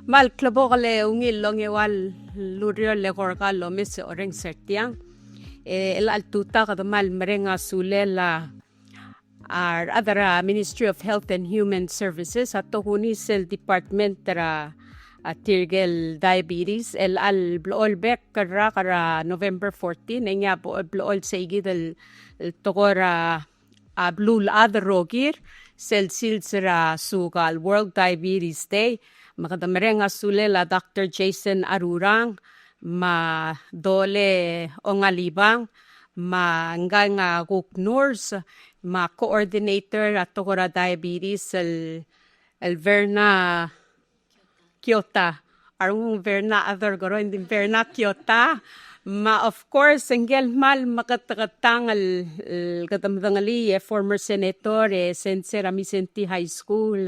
Mal klabo kale ungil long ewal lurio le korka lo mis oreng sertiang. El altuta kada mal merenga sulela our other Ministry of Health and Human Services at huni sel department tara tirgel diabetes el al blool bek kara November 14 enya blool sa igid el tokora blul other rogir sel silsira sugal World Diabetes Day makadamerenga sulela Dr. Jason ARURANG ma DOLE ONGALIBANG ma nga nurse ma coordinator at tokora diabetes el VERNA KYOTA arung VERNA other goro hindi VERNA KYOTA ma of course engel mal makatakatang el katamdangali former senator Sensei Ramisenti High School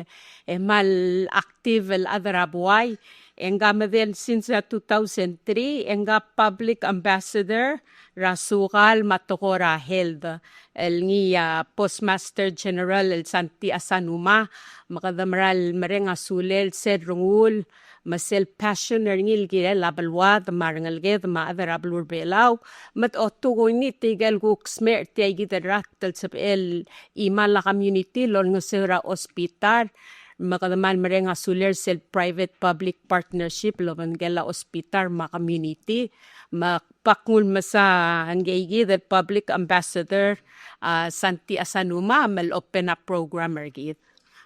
mal active el other abuay enga madel since 2003 enga public ambassador rasukal matokora held el ngiya postmaster general el SANTY ASANUMA makadamral marenga sulel sed rungul masel passioner ngil gile labalwad marangal ged ma adarabul BELAU mat otugo ni tigel guk smer tigi the raktal sab el imala community lon ngasera hospital makadaman marenga suler sel private public partnership loban gela hospital ma community makpakul masa angegi the public ambassador SANTY ASANUMA mal open up programmer gid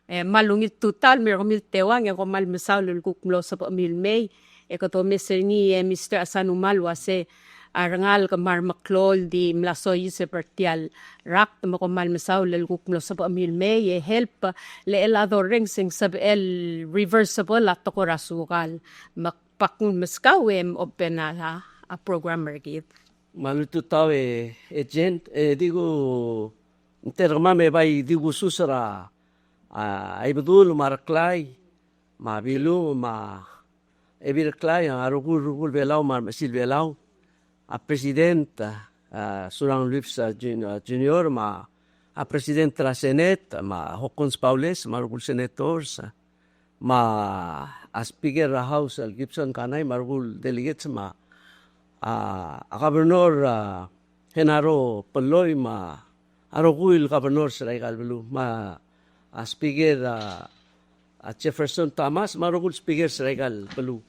malungit total miromil tewang ko mal masaulul kukmlo sa pamil may to Mr. ni Mr. ASANUMA wase arangal kamar maklol di mlasoy se pertial rak mo ko mal masaulul kukmlo sa pamil may help le elado ring sing sab el reversible at ko rasukal makpakun maskawem open na a programmer gid maluto tawe agent digo intermame bay digo susara ay bedul maraklay mabilu ma ebirklay arugul BELAU mar masil BELAU a presidenta surang lips junior ma a presidenta la Senate ma Hokons Paules marugul senators ma a speaker house al Gibson kanay marugul delegates ma a gobernador Genaro Peloy ma arugul gobernador sa Galbelu ma a speaker Jefferson Thomas marugul speaker sa Galbelu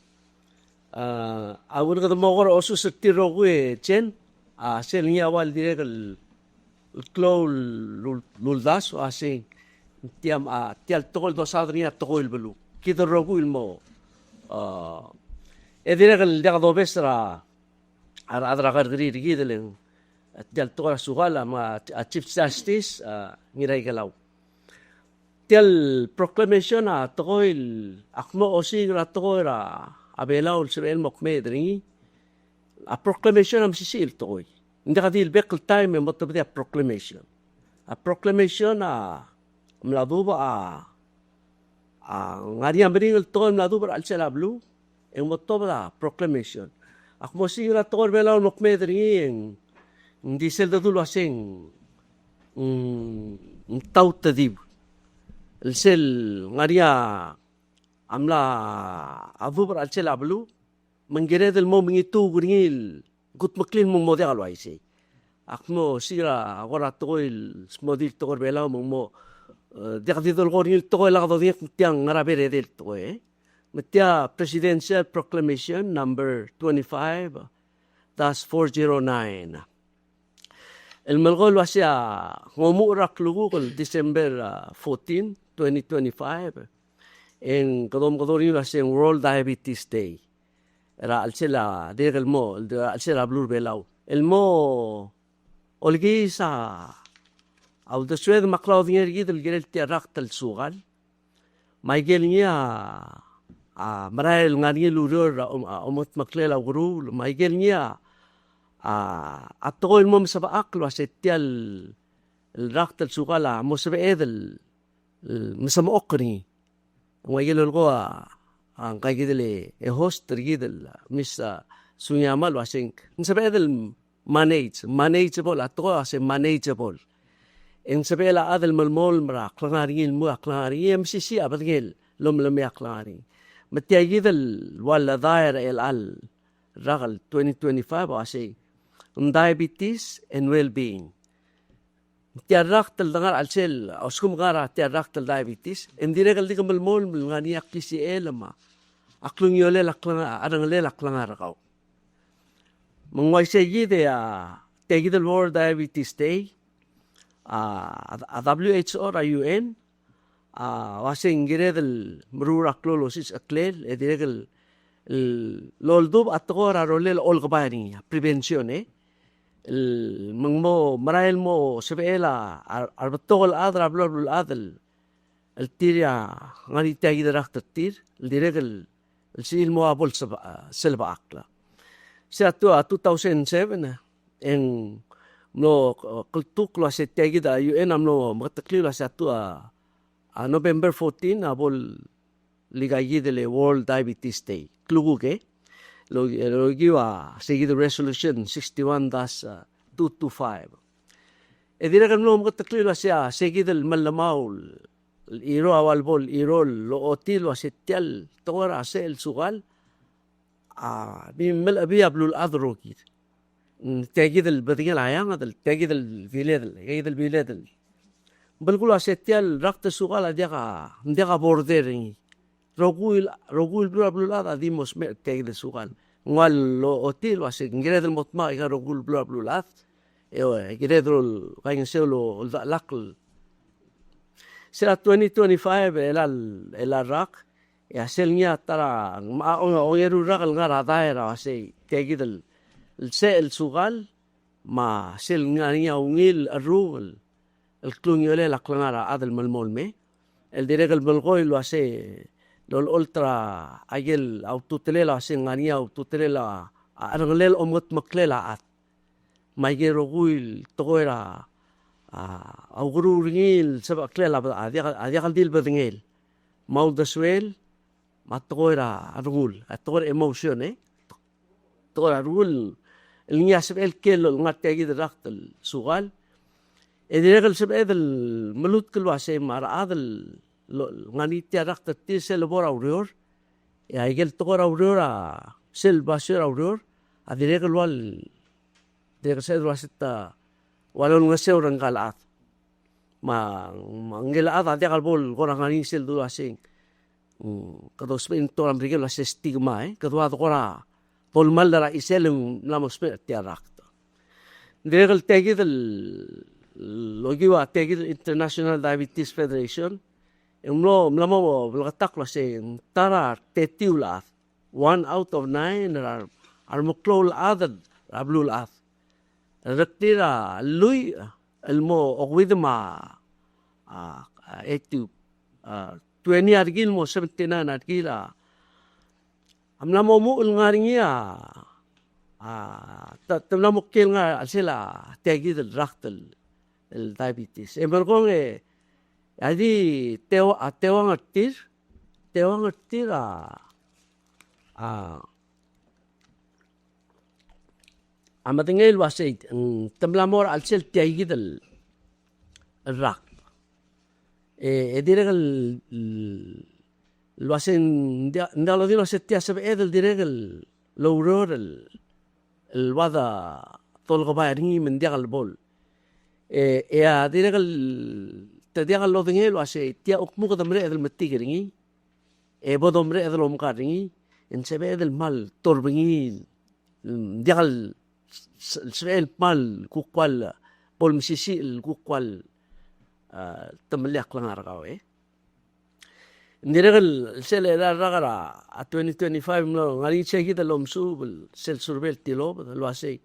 awal kata mogor osu setiro gue chen selnya awal direk klo luldas asing tiam tial tokol dosadria tokol belu kita rogul mo direk dak do besra adra gargri gidelen tial tokol sugala ma chief justice ngiray galaw tial proclamation tokol akmo osing tokol BELAU Israel mokmedri a proclamation am sisil toy hindi ka dil bekal time mo tabdi a proclamation mladuba ngari amring to mladuba al selablu en mo tabda proclamation akmo sigra to BELAU mokmedri hindi sel dadulo asing tauta dib el sel ngaria amla adubar al sel ablu manggered el mo mingitu gringil gut maklin mo model ay say akmo sira agora to el smodil to BELAU mo dikadidol goril to el agdo dik tiang ngarabe del to metia presidential proclamation number 25-409 el malgol wasya ngomura klugul December 14 2025 en kadom en World Diabetes Day era alsela del mo alsela blur BELAU el mo olgi sa au de sued maclaudien gid el gerel tiarak tal sugal may gelnya marael ngani luror omot maklela guru may gelnya atol mo sa baaklo asetial el rak tal sugala mo sa edel masamo okni ngayelo ko ang kagidele host rigidel Miss Sugiyama wasing sabedel manageable ato as manageable en sabela adel malmol mara klangari mo klangari MCC abadgel lom lam ya klangari متيجد ولا داير ال رغل 2025 واسي diabetes and well-being. Tiarrak taldangar alsel oskum gara tiarrak tal diabetes endire gal dikam mol ngani akisi elama aklung yole laklang arangle laklang arakaw. Mangway se yide tegi the World Diabetes Day a WHO ra UN wase ingire del mrura clolosis aklel edire gal loldub atgora rolel olgabani prevention المو مرايل مو سبيلا البطول أدرى بلور الأدل التيريا غني تاجي درخت التير الديرجل السيل مو أبول سلبا أكلا ساتوا 2007 إن ملو قلتو كلا ستاجي دا UN أملو متقليلا ساتوا نوفمبر 14 أبول لغاية دل World Diabetes Day كلوجي Logiwa seguido resolution 61-225. Edira kan mo makataklo siya seguido malamaw iro awal bol iro lo otil wasetial tora sel sugal bimel abi ablul adrokit. Seguido البديل عيان هذا seguido الفيلاد seguido الفيلاد بلقول wasetial رقت sugal dia border Rogul blur ada dimos me teg de sugal. Ngal lo otil was ingred el motma iga rogul blur at. Ingredro kain selo lakl. Sera 2025 el rak ya selnya tara oyeru rakal ngara daera wase teg del sel sugal ma sel ngania ungil arrugel el clunyole laklangara adel malmol me. El diregal belgoil wase lol ultra agil au tutelela singania au tutelela aranglel omot maklela at maige roguil toera au gururngil saba klela adia kaldil badingil mau daswel matoera argul ator emotion toera argul النيا سبعل كيلو نغطي أجد رقت السؤال إذا رجل سبعل الملوت كل واسي مع هذا ngani tia rakta ti sel bora urior ya igel tokora uriora sel basir urior adiregal wal de sel wasita walon ngase orang galat ma ngel ada dia galbol gora ngani sel du asing kado spin to am rigel as stigma kado ad gora tol mal dara isel lamos spe tia rakta diregal tegid logiwa tegid International Diabetes Federation mlamo blagatak se tara tetiulat 1 out of 9 are muklol adad ablul at rektira lui elmo ogwidma etu 20 argil mo 79 argila amlamo mo ngaringia tamlamo kel nga sila tegid raktel el diabetes emergong jadi tewang artir amatingel wasit tamlamor alsel tiagid el rak diregal wasin ndalo dino setia sebe edel diregal lowror el wada tolgobayringi mendiagal bol diregal تديع الله ذنيل واسي تيا أقمق دمرة هذا المتيجريني بدو مرة هذا المقارني إن سبب هذا المال تربيين ديع السبب المال كوكوال بول مسيسي الكوكوال تملي أقلنا رجاوي نيرجل السل إلى الرجرة 2025 ملو غادي تشيكي ده لمسو بالسل سربيل تيلو بالواسي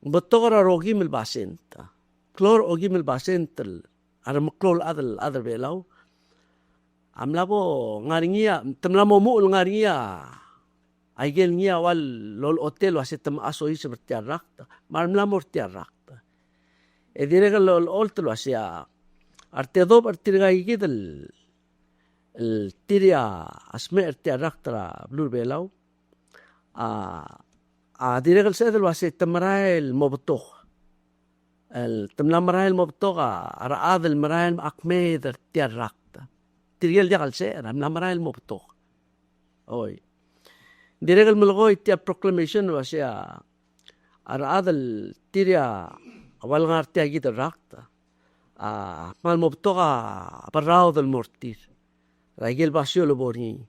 بتقرا روجي من الباسنت كلور أوجي من الباسنت ada maklol adal belau amlabo ngaringia temlamo mu ngaringia aigel ngia wal lol hotel wasetam asoi seperti arakta marmlamor tiarakta edirega lol oltlo asia artedo partirga igidel el tiria asmer tiarakta blur belau direga el sedel wasetam rael mobtoh التملام مرايل مبتوغا رعاد المرايل أقميد تيرقت تريال ديال سير تملام مرايل مبتوغ Oy. Diregal mulgoy tia proclamation wasya aradal tiria awal ngar tia gita rakta. Mal mobtoga parrao del mortir. Raigel basyo lo boni.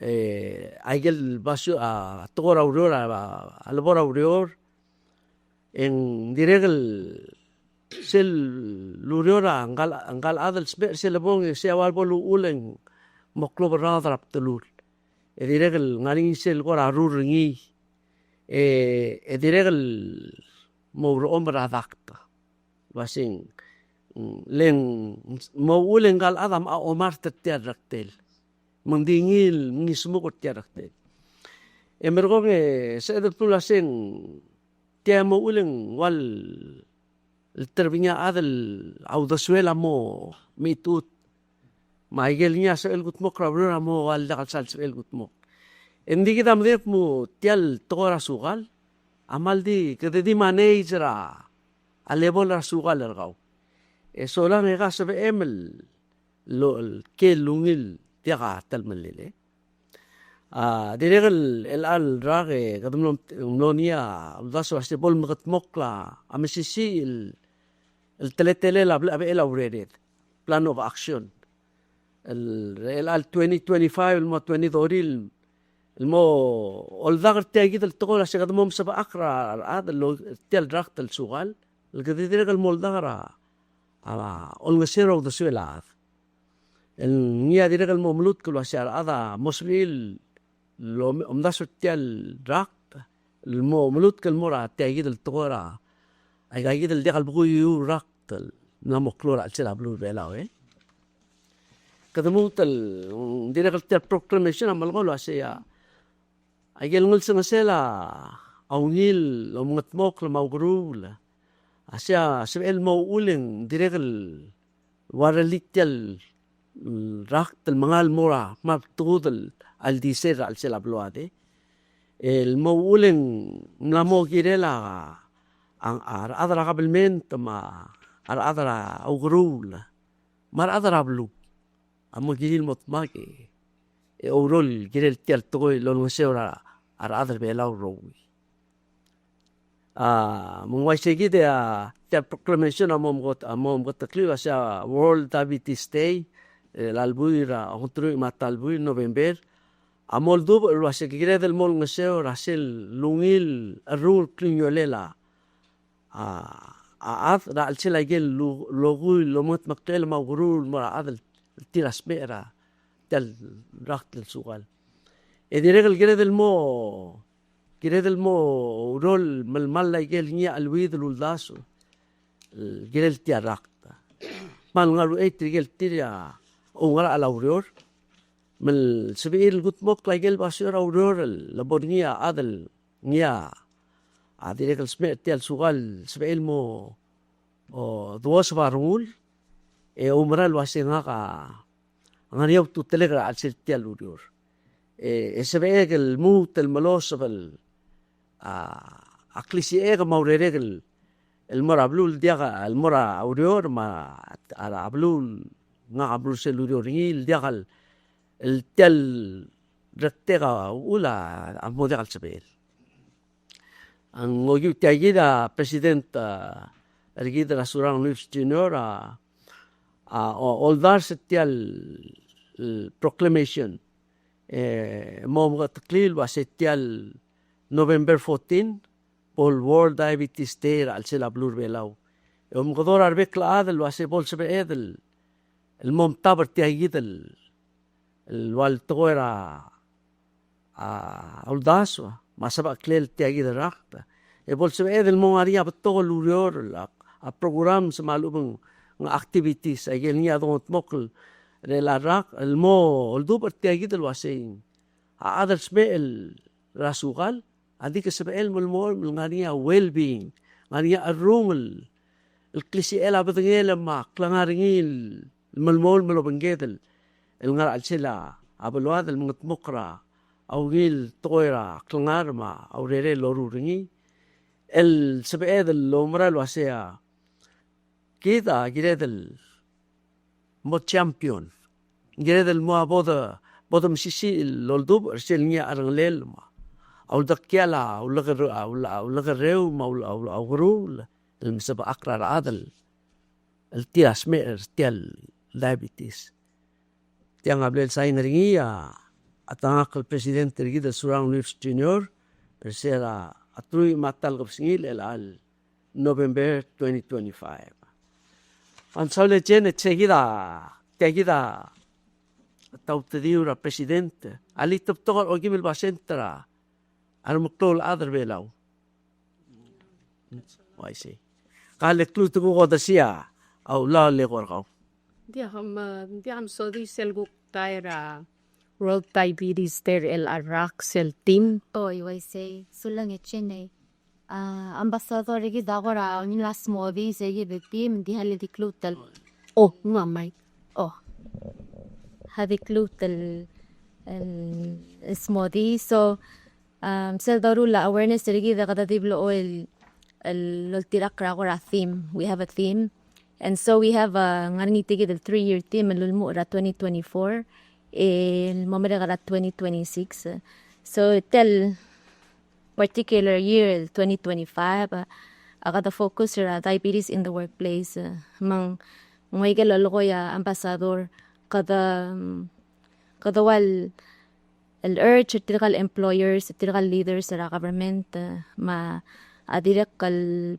Aigel basyo togora aurora albora aurior en diregal sel luriora angal adal sel bong se awal bolu uleng moklo parrao drap telur. Diregal ngaring sel gora ARURANG diregal mo omra dakta. Basing leng mau uleng gal adam a omar tertiar raktel mendingil ngismu kot tiar raktel emergong se de tulaseng tia mau uleng wal terbinya adal au dasuela mo mitut maigelnya se el gutmok rabrura mo wal dakal sal se el gutmok endi kita mdep mo tial tora sugal amal di kede di manejra alebol rasugal ergau solang ega sabe emel lo ke lungil tiaga talmelele diregal el al rage kadum nonia daso este bol mgat mokla amsisi el teletele la el auredet plan of action el al 2025 el mo 20 el mo ol dagar tiagid el togola se kadum saba akra hada lo tial rakt el sugal el diregal mol dagara olngasero de suelad el nia diregal momlut ko asar ada mosbil lo omdaso tial rakt el momlut kal mora tiagid el tora ay gayid el degal buyu rakt na moklora al sela blu BELAU kadamut el diregal tial proclamation amal golo asya ay gel ngul sela awnil omngat mok la maugrul asya sebel mo uleng diregal waralitial rakt el mangal mora mabtud al diser al sela bloade el mo uleng namo girela ang adra kabelment ma adra augrul mar adra blu amo giril motmake orol girel tial toy lo ngesora adra BELAU rowi mungwaisegi dia proclamation amom got takliwa sa World Diabetes Day lalbuira ontru matalbui November amol dub wasegire del mol ngeseo rasel lungil arul klinyolela ad ra alchela gel logui lomot maktel magrul mara adal tiras mera del rakt el sugal diregal gire del mo Girel mo rol mal la gel nia alwid luldaso girel tiarakta mal ngalu gel tiria ongara alaurior mel sebil gutmok la gel basur aurior la bornia adal nia adiregal sme tial sugal sebil mo duos varul umral wasinga ka ngariau tu telegra al tial urior sebil el mut el malosabel aklisiega maureregel el mora blul diaga el mora aurior ma ala blul nga blul selurior il diagal el tel rectega ula amodegal sebel ang ngoyu tiagida presidenta ergida rasurang news junior oldar setial proclamation mom taklil wa setial November 14 Pol World Diabetes Day al sela blur BELAU godor arbek la adel wa se bol sebe edel el mom taber tiagid el wal toera auldaso masaba klel tiagid rakta bol sebe edel mom aria betol lurior a program semalubeng ng activities ay niya dong mokl la rak el mo el duber tiagid el wasin adel sme el rasugal adi ke sebel mulmol ngania well-being ngania arungel el klisi ela bedengel ma klangaringil mulmol melobengedel el ngar alsela abelwad el mukra awgil toira klangar ma aurere loruringi el sebel lomra lo asea kita giredel mo champion giredel mo aboda bottom sisi loldub ersel nya arang lel ma au dakiala au lagareu ma au gru المسبب أقرأ هذا التياس تيال diabetes tiang abel sain ringia atangak el presidente rigida surang Luis Junior persera atrui matal kapsingil al November 2025 an saule chen tegida tau tediura presidente ali toptogor ogimil basentra al muktol adar belau I see kalek lu tu ko dasia au la le gorgau Dia ham sodi selguk taira World Diabetes ter el Iraq sel team. YC sulang echene ambassador gi dagora ni las movi segi de team di hali di klutal Mamay. هذه كلوت السموذي so سل ضرورة awareness تريجي ذا قد ديبلو التراك راغورا theme. We have a theme and so we have ngani tigi the 3-year theme المؤرة 2024 الممرغة 2026 so tell particular year 2025 أقدر focus على diabetes in the workplace mang مايجل اللغوية ambassador قد وال الurge تلقى الemployers تلقى leaders تلقى government ما أديرك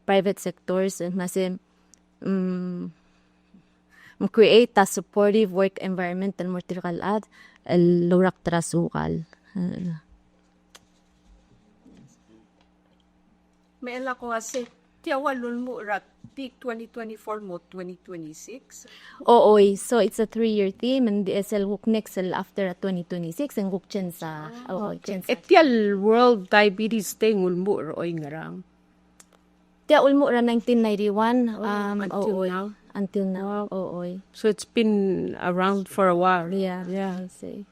private sectors مثلا create a supportive work environment المرتلقى الآد اللورق تراسوغال May ala ko kasi tiawalun mo rat peak 2024 mo 2026. So it's a 3-year theme and the SL work next after 2026 and work chen sa Etial World Diabetes Day ngulmo oy ngarang. Tia ulmo ra 1991 until now. Wow. So it's been around for a while. Yeah, say.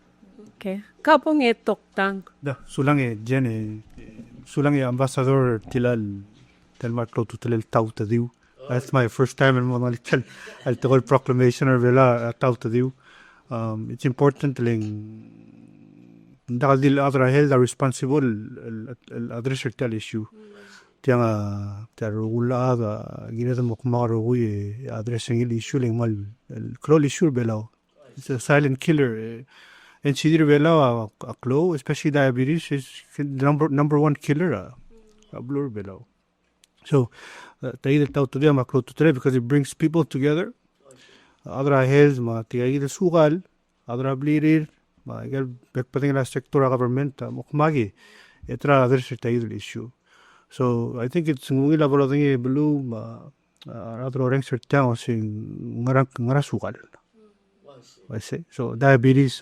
Okay. Kapong etok tang. Da sulange jene sulange ambassador tilal telmar clo to tilal tauta diu. That's my first time in Monali tel al tol proclamation or vela tauta diu. It's important ling dal other held are responsible address tel issue. Tianga terula da ginada mokmaro we addressing the issue ling mal clo issue below. It's a silent killer. And she did below a clo, especially diabetes, is the number one killer, a blur below. So, they either taught to them a clo to today because it brings people together. Other heads, ma tiaid sugal, other bleeder, ma get backputting la sector government, mokmagi, etra other certain issue. So, I think it's muy laborating BELAU, other orang certain sing ngarasugal. I say so diabetes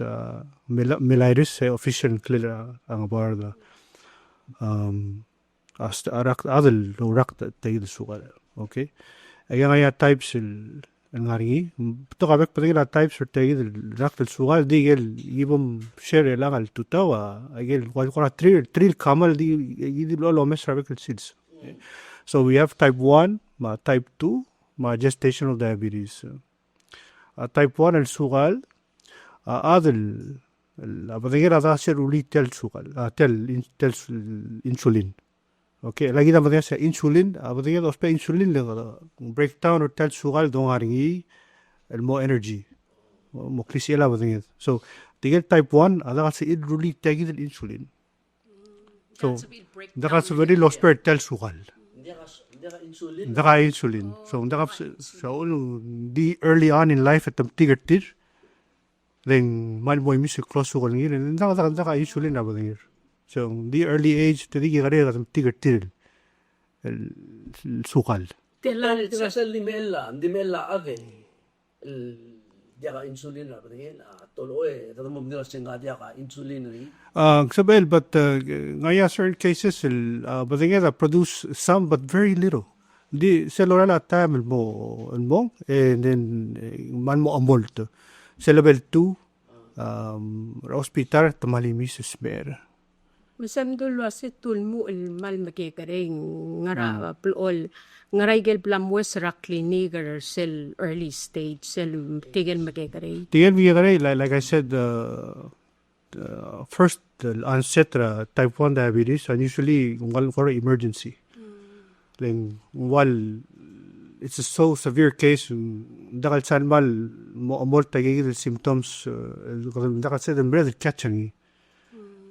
mellitus official clear ang about as arak adal rak tayil sugal okay ay types el ngari to kabek patila types or tayil rak tel sugal digel ibum share lang al tutawa agel wal kora trill kamal di lo mes rabek seeds. So we have type 1 type 2 gestational diabetes. Type 1 السوغال هذا البديل هذا سيرولي تل سوغال تل انسولين اوكي لا كده بديل انسولين بديل اوسبي انسولين ل بريك داون تل سوغال دون هارينغي المو انرجي مكليسي لا بديل سو تيجي تايب 1 هذا سيرولي تاجي الانسولين سو ده سيرولي لوسبي تل سوغال insulin. So the early on in life at the tiger then mal boy music close to ngir and da insulin na badingir. So the early age to the gare at tiger el sugal. Telal sasal dimela age el diaga insulin na badingir toloe tadamo mdira senga diaga insulin ri. Sabel but ngaya certain cases badingir produce some but very little. Di cellular time mo and then man mo amolto sa level 2 hospital tamalimis smer Masamdol wasi tulmo el mal makikaring ngara plol ngaray gel plamwes ra clinic or cell early stage cell tigel makikaring like I said first onset type 1 diabetes and usually for emergency. Then while it's a so severe case, dakal san mal mo tagigil symptoms dakal sa den breath catching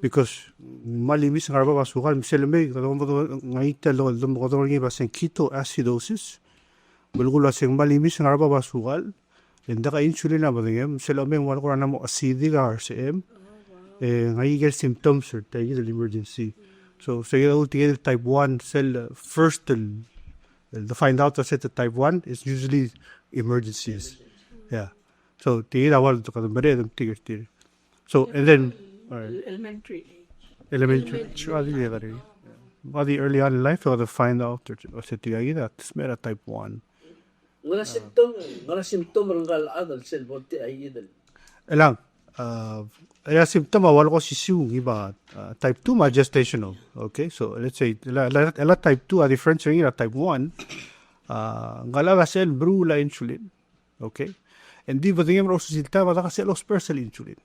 because malimis ng arba basukal miselme ngaita lo mo ngi basen ketoacidosis bulgula sing malimis ng arba basukal daka insulin na badingem selome wal ko na mo acidic RCM ngaigel symptoms or tagigil emergency. So say ultimately type 1 cell first the find out that the type 1 is usually emergencies. Yeah. So tira wal to kada bare dum tigir. So and then Elementary. Body early on in life to find out or sa tigagi that smera type 1. Ngana symptom rangal adal cell bote ay idal. Elang symptom wal ko sisu iba type 2 ma gestational. Okay, so let's say la type 2 a different ring type 1 ngala cell brula insulin. Okay, and di badingem ro silta ba ka cell ospersal insulin.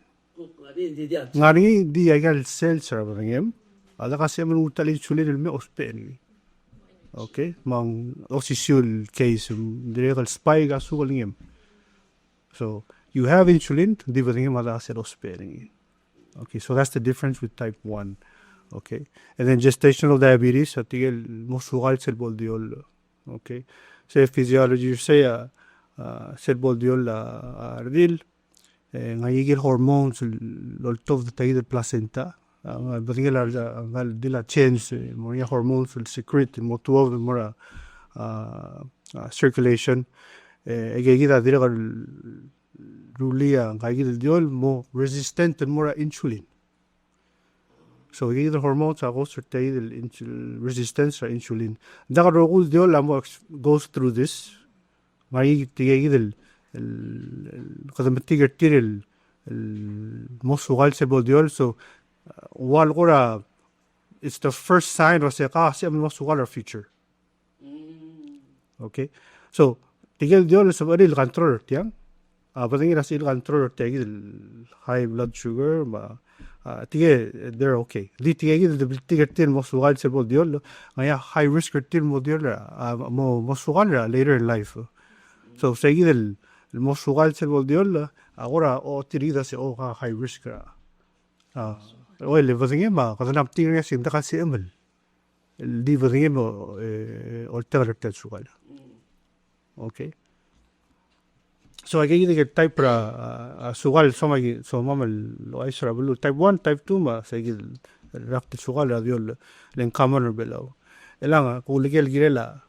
Ngani di agal cells ra badingem ada ka cell utal insulin el me ospen. Okay, mang osisul case direct spike asulingem. So you have insulin, di badingem ada cell ospen. Okay, so that's the difference with type 1. Okay, and then gestational diabetes, atigel mosugal cell boldiol. Okay, say physiology, you say cell boldiol ardil, ngayigil hormones loltov the tail placenta. Batingel al dila change more hormones will secrete more two of them more circulation. Egegida direct rulia ngayigil diol more resistant and more insulin. So either hormones are also resistance or insulin. Dagarogul diol goes through this. May tigil kadamatiger tiril mosugal sebo diol. So wal gora it's the first sign of say kasi am mosugal future. Okay. So tigil diol sa baril control tiyang. Patingin na sila control tigil high blood sugar tige they're okay. Di tige the tiger tin mosugal sa diol ngaya high risk tin mo diol mosugal later in life. So sige el mosugal sa diol agora o tirida se high risk o le vazinge ma kada nam tigre sim da kasi emel di vazinge mo alternative sugal. Okay. So I get the type sugal so mamal lo ay sarabulu type 1 type 2 ma sa gid raft sugal diol len common or below elang kuligel girela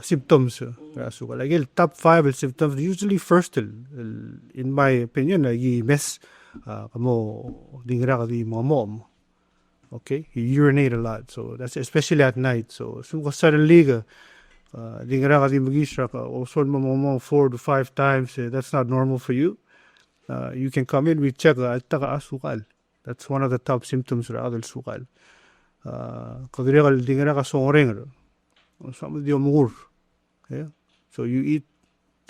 symptoms sugal agil top 5 symptoms usually first in my opinion gi mess kamo dingra ka di mom. Okay, you urinate a lot, so that's especially at night. So suddenly dingra ka di magisra ka also mo 4 to 5 times. That's not normal for you. You can come in, we check taka asukal. That's one of the top symptoms of adult sukal. Kadirigal dingra ka songreng. Some of the umur. Yeah. So you eat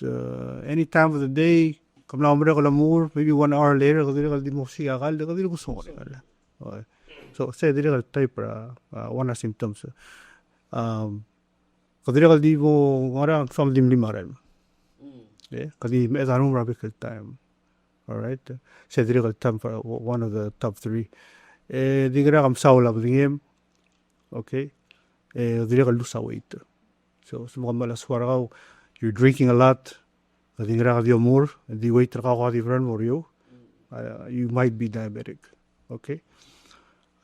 any time of the day. Come na umre ko lamur. Maybe 1 hour later kadirigal di mo siakal. Kadirigal ko songreng. Okay. So say dirigal type one of symptoms. Kadirigal di mo ngara from limlimaran. Yeah. Kadi me ASANUMA because time. All right. Say dirigal time for one of the top 3. Dingra kam saula bingem. Okay. Dirigal lose weight. So some malas waragaw you're drinking a lot. Dingra di umur di weight ka ka different for you. You might be diabetic. Okay.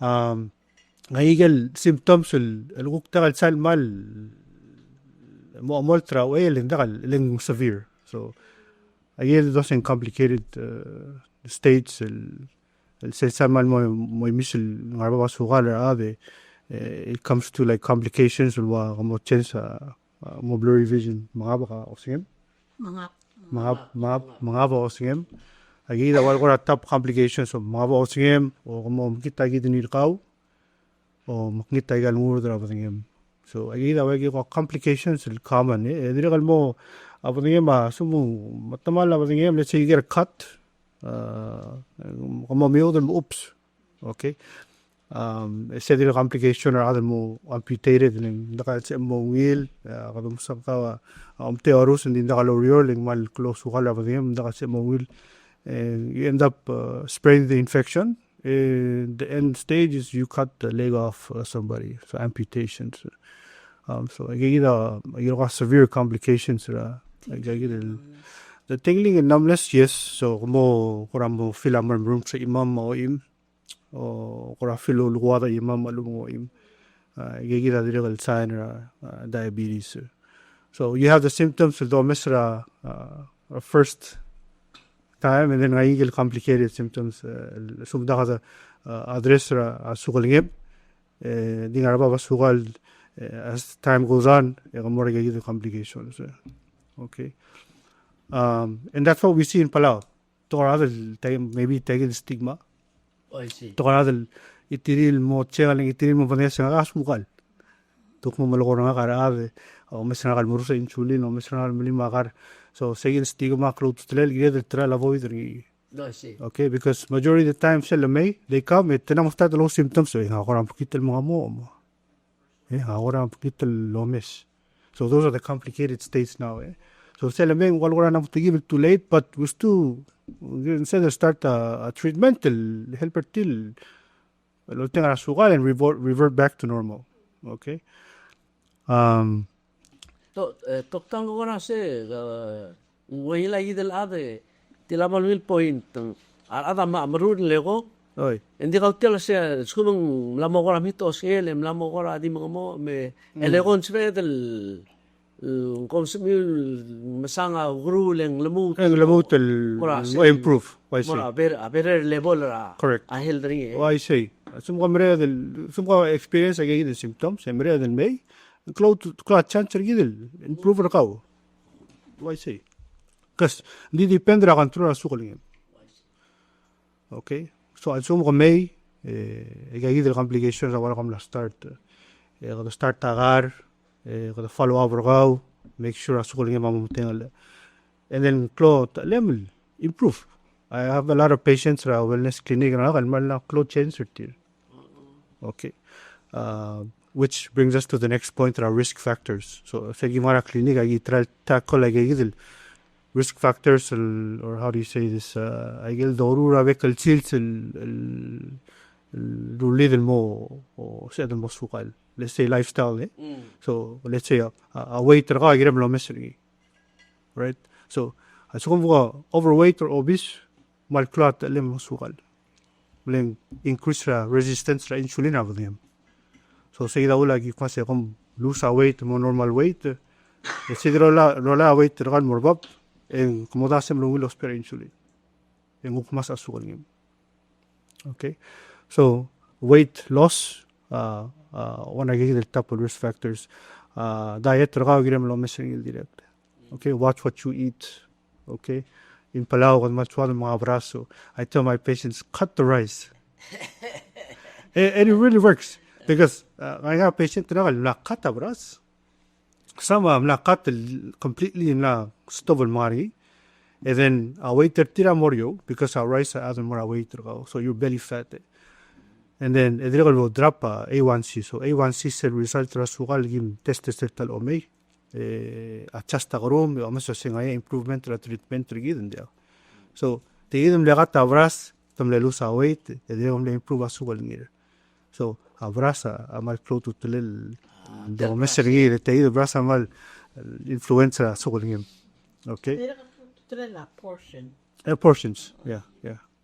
Ngayigel symptoms el guktagal sal mal mo moltra o leng severe. So again those in complicated states el sal mal mo misil ngarba sugal ade it comes to like complications wa mo chance mo blurry vision mga ba osingem mga ba osingem agi da wal top complications of mga ba osingem o mo kita gi dinilkaw o makita gal murdra basingem. So agi da wagi ko complications will common dirigal mo abangem sumu matamala basingem let's say you get a cut Kamo miyo dal mo oops. Okay. Sa dito complication or other mo amputated ning daka sa mo wheel kadum sa ka teorus hindi daka lorior ling mal close ukala ba diem daka sa mo wheel and you end up spreading the infection. The end stage is you cut the leg off somebody, so amputations. So you got severe complications. The tingling and numbness, yes. So kurang mo feel amar room sa imam mo im o kurang feel luwada imam alung mo im. Gigida direct sign diabetes. So you have the symptoms of the first time, and then I complicated symptoms. Sumda ka address sugal di nga ba sugal as time goes on, more the complications. Okay, and that's what we see in Palau. To other maybe taking stigma. I see. To other itiril mo chegaling itiril mo vanessa nga sumukal. Tuk mo maloko nga karaave o mesnakal murusa insulin o mesnakal malimakar. So second stigma close to the trail avoid. No, I see. Okay, because majority of the time sila may they come tenang mo start low symptoms so nga korang pakital mga mo. Nga korang pakital lomis. So those are the complicated states now. So sila may wala korang na give it too late, but we still instead of start a treatment till help till lo tenga sugal and revert back to normal. Okay. Toktang ko na si wala idel ade tilamal will point ada marun lego Oi. hindi ka tila siya sumang lamo ko ramito siya lamo ko di mga mo me elegon siya del consumil masanga gruleng lamut mo improve. Why say? Better level ra. Correct. Ahil dringi. Why say? Sumka experience again the symptoms emre del may cloud chance gidil improve ra kao. Why say? Because di depende ra control sukuling. Okay? So assume ko may gidil complications wala kam la start. Kada start tagar kada follow up ra make sure sukuling mamuteng and then cloud level improve. I have a lot of patients ra wellness clinic na kan mal na cloud change certir. Okay. Which brings us to the next point, our risk factors. So, sa gimara clinic, I tackle risk factors, or how do you say this? I get the ARURANG kalsils rulid mo o sa mo sukal. Let's say lifestyle. So let's say a weight ra ka girem lo mesri. Right? So kung overweight or obese, malclot lem sukal. Leng increase resistance ra insulin av them. So say daw lagi kasi kung lose weight mo normal weight, say rola weight ra kan morbab en kumodasem lo will spare insulin. En ukmas asukal ngem. Okay? So weight loss one of the top risk factors. Diet ra girem lo mesing direct. Okay, watch what you eat. Okay? In Palau, when much water mga abraso, I tell my patients, cut the rice. And it really works. Because I have patient na cut abras. Some na cut completely na stubble mari. And then wait tira morio because our rice has more weight so your belly fat. And then it will drop A1C. So A1C is the result rasugal gim testes tal omei. Achasta gorom o maso singaya improvement ra treatment rigid dia. So tigidum legat abras tam le lose weight edem le improve asugal ngir. So abrasa amal close to tlel do mesri le tigid abrasa amal influenza asugal ngir. Okay? Portions. Yeah.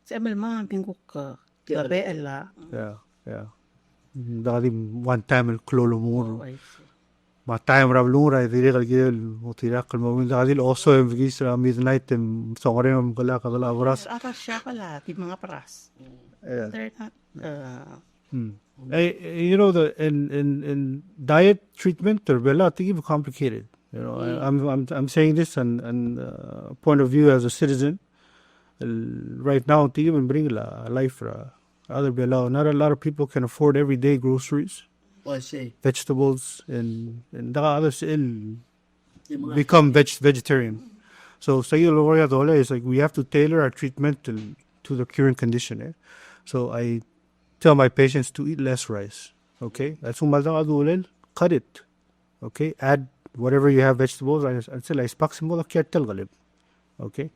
Semal ma bingok gabe ala. Yeah. Dali one time el clolo muro. Ma time rablura direct gel mutirak el moment dali also en vigis midnight songre gala kagala abras. Ata siya pala di mga paras. They're not you know the in diet treatment they're relatively complicated. You know, I'm saying this and point of view as a citizen. Right now, to even bring a life other BELAU. Not a lot of people can afford everyday groceries. I see. Vegetables and the others become vegetarian. So Sugiyama DOLE is like we have to tailor our treatment to the current condition. So I tell my patients to eat less rice. Okay, that's cut it. Okay, add whatever you have vegetables. Until I spark mo galib. Okay,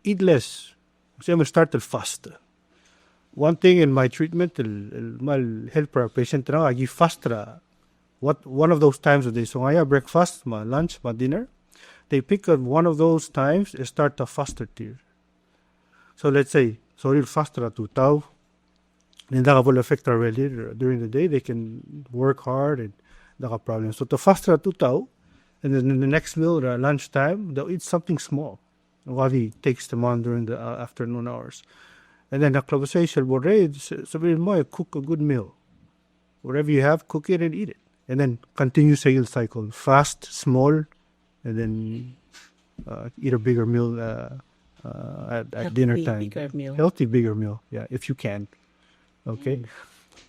eat less. So I'm gonna start to fast. One thing in my treatment, I'll help our patient now. I give fast. One of those times a day. So I have breakfast, my lunch, my dinner. They pick up one of those times and start a faster tier. So let's say, you'll faster to tau. And that will affect our related during the day. They can work hard and that have problems. So the faster to tau, and then in the next meal or lunchtime, they'll eat something small. Wadi takes them on during the afternoon hours. And then the conversation will raise, so we cook a good meal. Whatever you have, cook it and eat it. And then continue sale cycle. Fast, small, and then eat a bigger meal at dinner time. Bigger meal. Healthy, bigger meal. Yeah, if you can. Okay.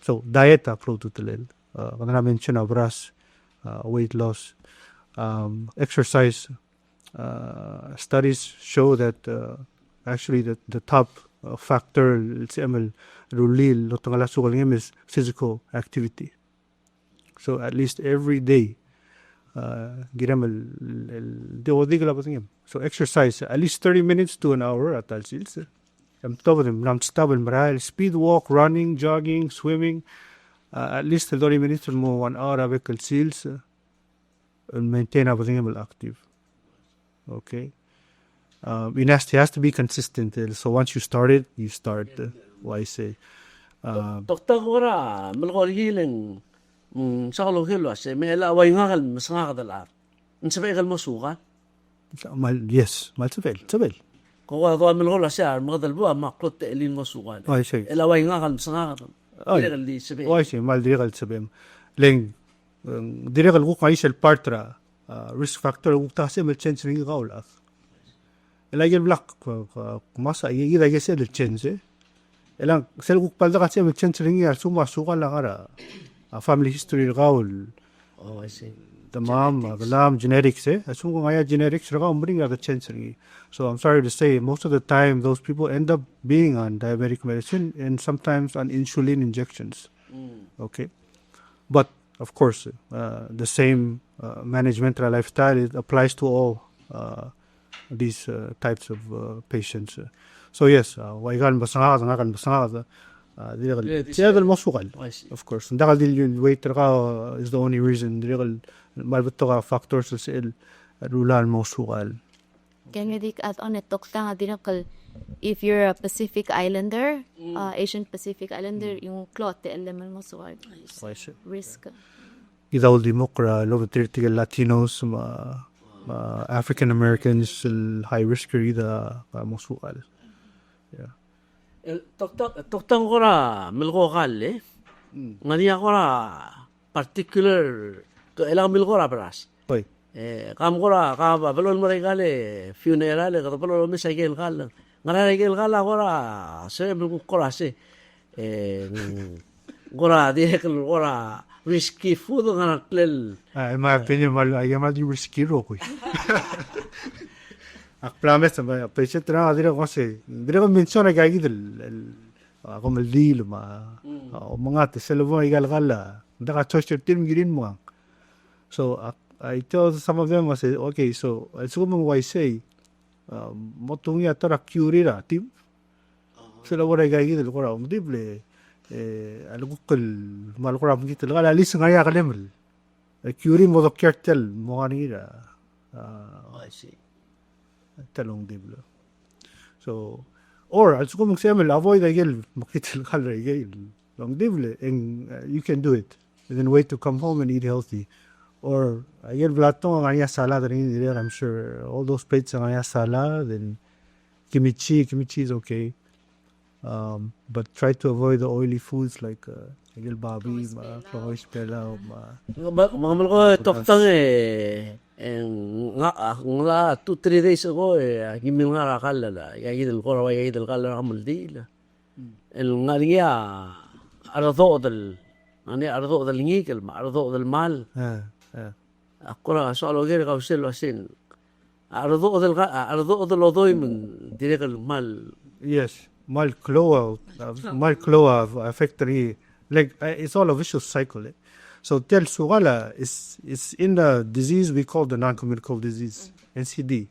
So, diet pro tutelel. When I mention abras, weight loss, exercise. Studies show that actually the top factor is physical activity. So at least every day, so exercise at least 30 minutes to an hour at speed walk, running, jogging, swimming, at least 30 minutes or more 1 hour avec and maintain everything active. Okay. It has to be consistent. So once you start it, you start. What I say. Doktor ora melgol healing. Sakalo hilo se me la way ngal masanga dalar. Nsabe gal masuga. Yes, mal sabel. Ko wa do melgol sa magadal bu ma qot elin masuga. I say. La way ngal masanga. Gal li sabe. I say mal digal sabem. Leng digal ko kaisel partra. Risk factor وقتها change ringi قاولات. الأجل بلاك ماسا يجي يصير الchange. الآن سلوك بالدقة تعمل change ringi على سوما سوقا لغرا. Family history قاول. Oh, I see. The mom, the lam genetics. سوما غايا genetics رقاهم bring out the change ringi. So I'm sorry to say, most of the time those people end up being on diabetic medicine and sometimes on insulin injections. Okay, but of course, the same management lifestyle applies to all these types of patients. So yes, ويقال بسنغاز نقال بسنغاز هذا المسؤول of course. نقال دي الويت رقا is the only reason دي ما بتوقع factors السئل الرولا المسؤول. Can you add on it? If you're a Pacific Islander, Asian Pacific Islander, yung clot element mo suwag. Risk. إذا ولدي مقرأ لو بترتقي Latinos African Americans high risk إذا مسؤول. Doktor ora melgo galle. Ngani ora particular to elang melgo bras. Oi. Kam ora ka balon mo regale funeral ka balon mo sagel gal. Ngara regel gal ora se melgo ora se ora direct ora risky food ngana klel. In my opinion, I am not risky roko. Promise ma patient na adira ko se dira mention ga gidel ako maldil ma o mga te selvo igal-gala ndaka choice team girin mo. So I tell some of them I say okay, so it's what I say motungi atara curira team. Sila wala ga gidel ko ra umdible alukul malukura mgit gala lis ngaya kalemel curi mo kertel mo ganira I see. Talong diblo. So, or as kung magsemel avoid agil makitil kalra agil long dible and you can do it and then wait to come home and eat healthy. Or agil blato ngaya salad rin there. I'm sure all those plates ngaya salad and kimchi is okay. But try to avoid the oily foods like agil babi, flourish belau, mga ko toktang nga 2-3 days ago gimil nga rakala la yagidel ko rawa yagidel kala kamuldi la el ngaria ardo del ani ardo del ngikal ma ardo del mal akora solo gere ka uselo asin ardo odol odoy من direct mal. Yes, mal cloa factory like it's all a vicious cycle. So tel sugala is in the disease we call the non-communicable disease NCD.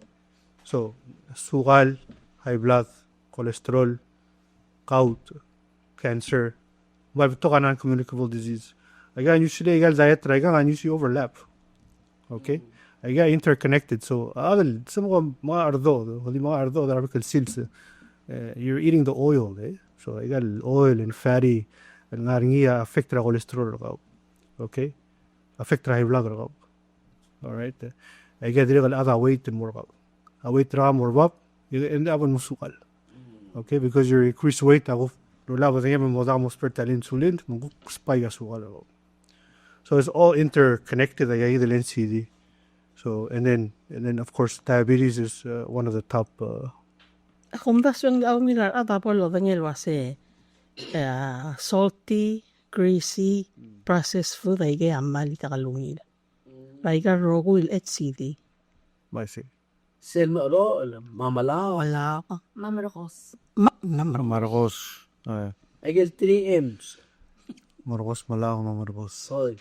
So sugal, high blood, cholesterol, gout, cancer, but to non-communicable disease. Again, usually diet again usually overlap. Okay. Again, interconnected. So some of mga ardo, the Arabic seals. You're eating the oil, so I got oil and fatty and ngaringia affect the cholesterol, okay? Affect the high blood, all right? I get the other weight and more, a weight more up, you end up on musukal, okay? Because you increase weight, I will love the yam modamos pertal insulin, spike sugal. So it's all interconnected. I get the NCD. So and then of course diabetes is one of the top. Combustion of mineral adapolo Daniel was salty, greasy, processed food ay kaya malita kalungid. Like a rogul at CD. I see. Sel mo mamala. Wala ka. Mamarokos. Marcos. I get 3 M's. Marcos malako Marcos. Sorry.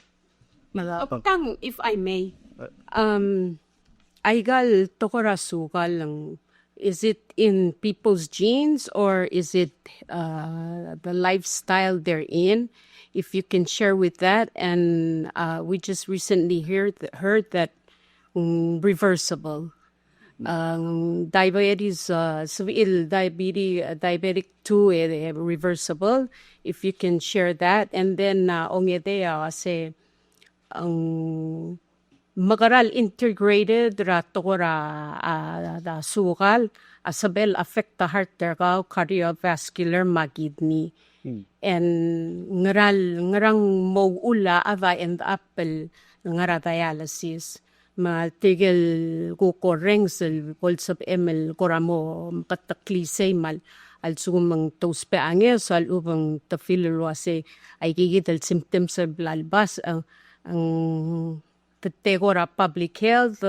Tang, if I may, aigal tokora sugal lang. Is it in people's genes or is it the lifestyle they're in? If you can share with that. And we just recently heard that reversible. Diabetes, diabetic 2, reversible. If you can share that. And then, ongedea, say, magaral integrated da sugal asabel affect the heart derga cardiovascular magidni and ngarang mo ula ava end apple ngara dialysis matigel ko koreng sel bolsab ml koramo kataklisay mal al sumang tospe anges al ubang tafillo ase ay gigit symptoms sa blalbas ang tegora public health,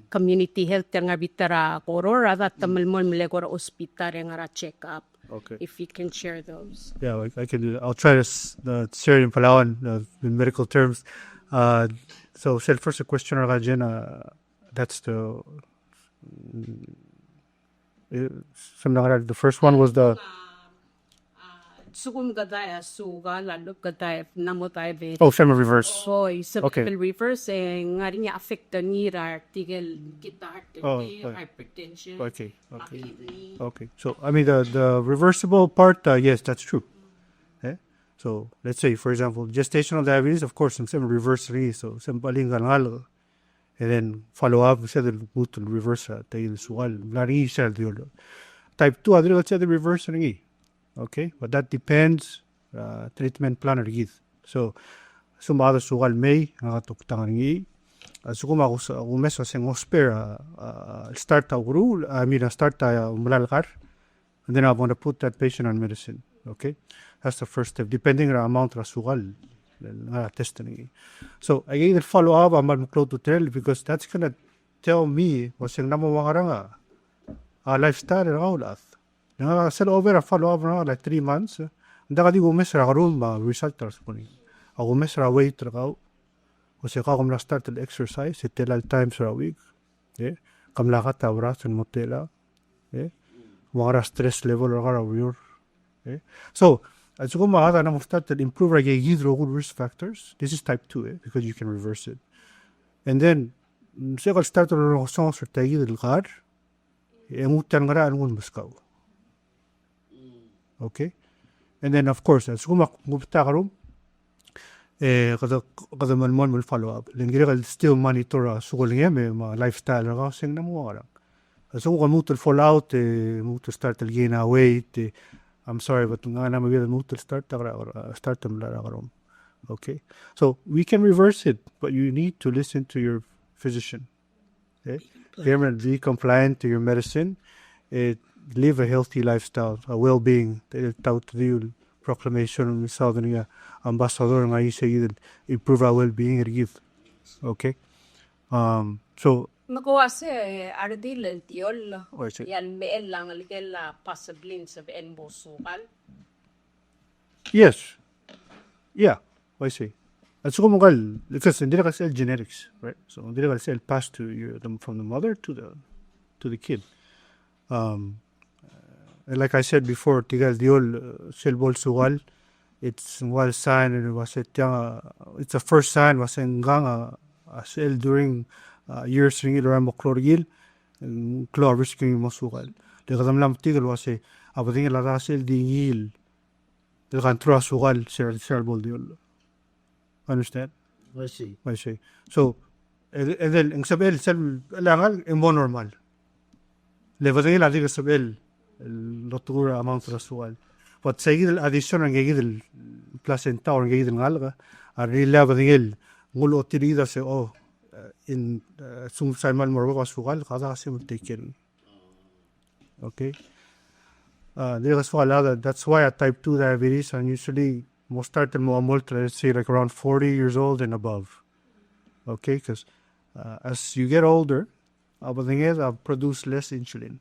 community health nga bitara korora that tamalmol mlegora hospital nga check up. Okay. If you can share those. Yeah, I can do that. I'll try to share in Palawan in medical terms. So, first a question that's the the first one was the Sugum gadaya suga lalop gadaya namotay semi-reverse. Okay. Reverse nga rin niya affect the nira tigel kita hypertension. Okay. So I mean the reversible part, yes, that's true. So let's say for example gestational diabetes, of course, some semi-reverse so some balingan and then follow up said the reverse tayo sugal lari siya type 2 adre let's say the reverse okay, but that depends treatment plan rigid. So sumada sugal may tuktangan suguma ko umeso sing hospital start rule start umulalkar and then I want to put that patient on medicine. Okay, that's the first step depending on the amount of sugal testing. So I either follow up I'm close to tell because that's gonna tell me what's yung namawangaranga lifestyle and all that. Sell over a follow up like 3 months. Daga di gumesra karon ma result tras ko ni. Ako gumesra weight ra ka. Kasi ka kung start the exercise, itilal times a week. Kamla ka tawras and motela. Wala stress level ra ka your. So, as you go na mo start to improve ra gidro good risk factors. This is type 2 because you can reverse it. And then second start to ro sa tayo del gar. Emutan nga ra angon muskaw. Okay, and then of course as kumapta karon kada man will follow up lingira still monitor sugol niya may lifestyle ra sing namo ara so kung mo to fall out mo to start to gain weight I'm sorry but nga na magila mo to start mala karon. Okay, so we can reverse it but you need to listen to your physician. Be compliant to your medicine. Live a healthy lifestyle, a well-being. The proclamation sa niya ambassador nga isa improve our well-being give. Okay, so Makuha ardil el tiol. Why say? Yan meel lang aligel possibly sa en bosukal. Yes. Yeah. Why say? At so kumungal, because hindi na kasi genetics, right? So hindi na kasi passed to you from the mother to the kid. And like I said before, tigal diol selbol sugal. It's one sign and it's a first sign was engang sel during years ring ilang moklorgil cloris king mosukal. De kadam lam tigal was abading la rasel dingil. De kan tra sugal selbol diol. Understand? I see. I say. So, and then ang sabel sel langal imo normal. Levading la tigal sabel lotura amount rasual. But seguir el adición ang gigid el placenta or gigid el alga arriba badingel ngulo tirida se in sum saimal morba sugal kada kasi taken. Okay. That's why at type 2 diabetes and usually most start the let's say like around 40 years old and above. Okay, because as you get older, badingel produce less insulin.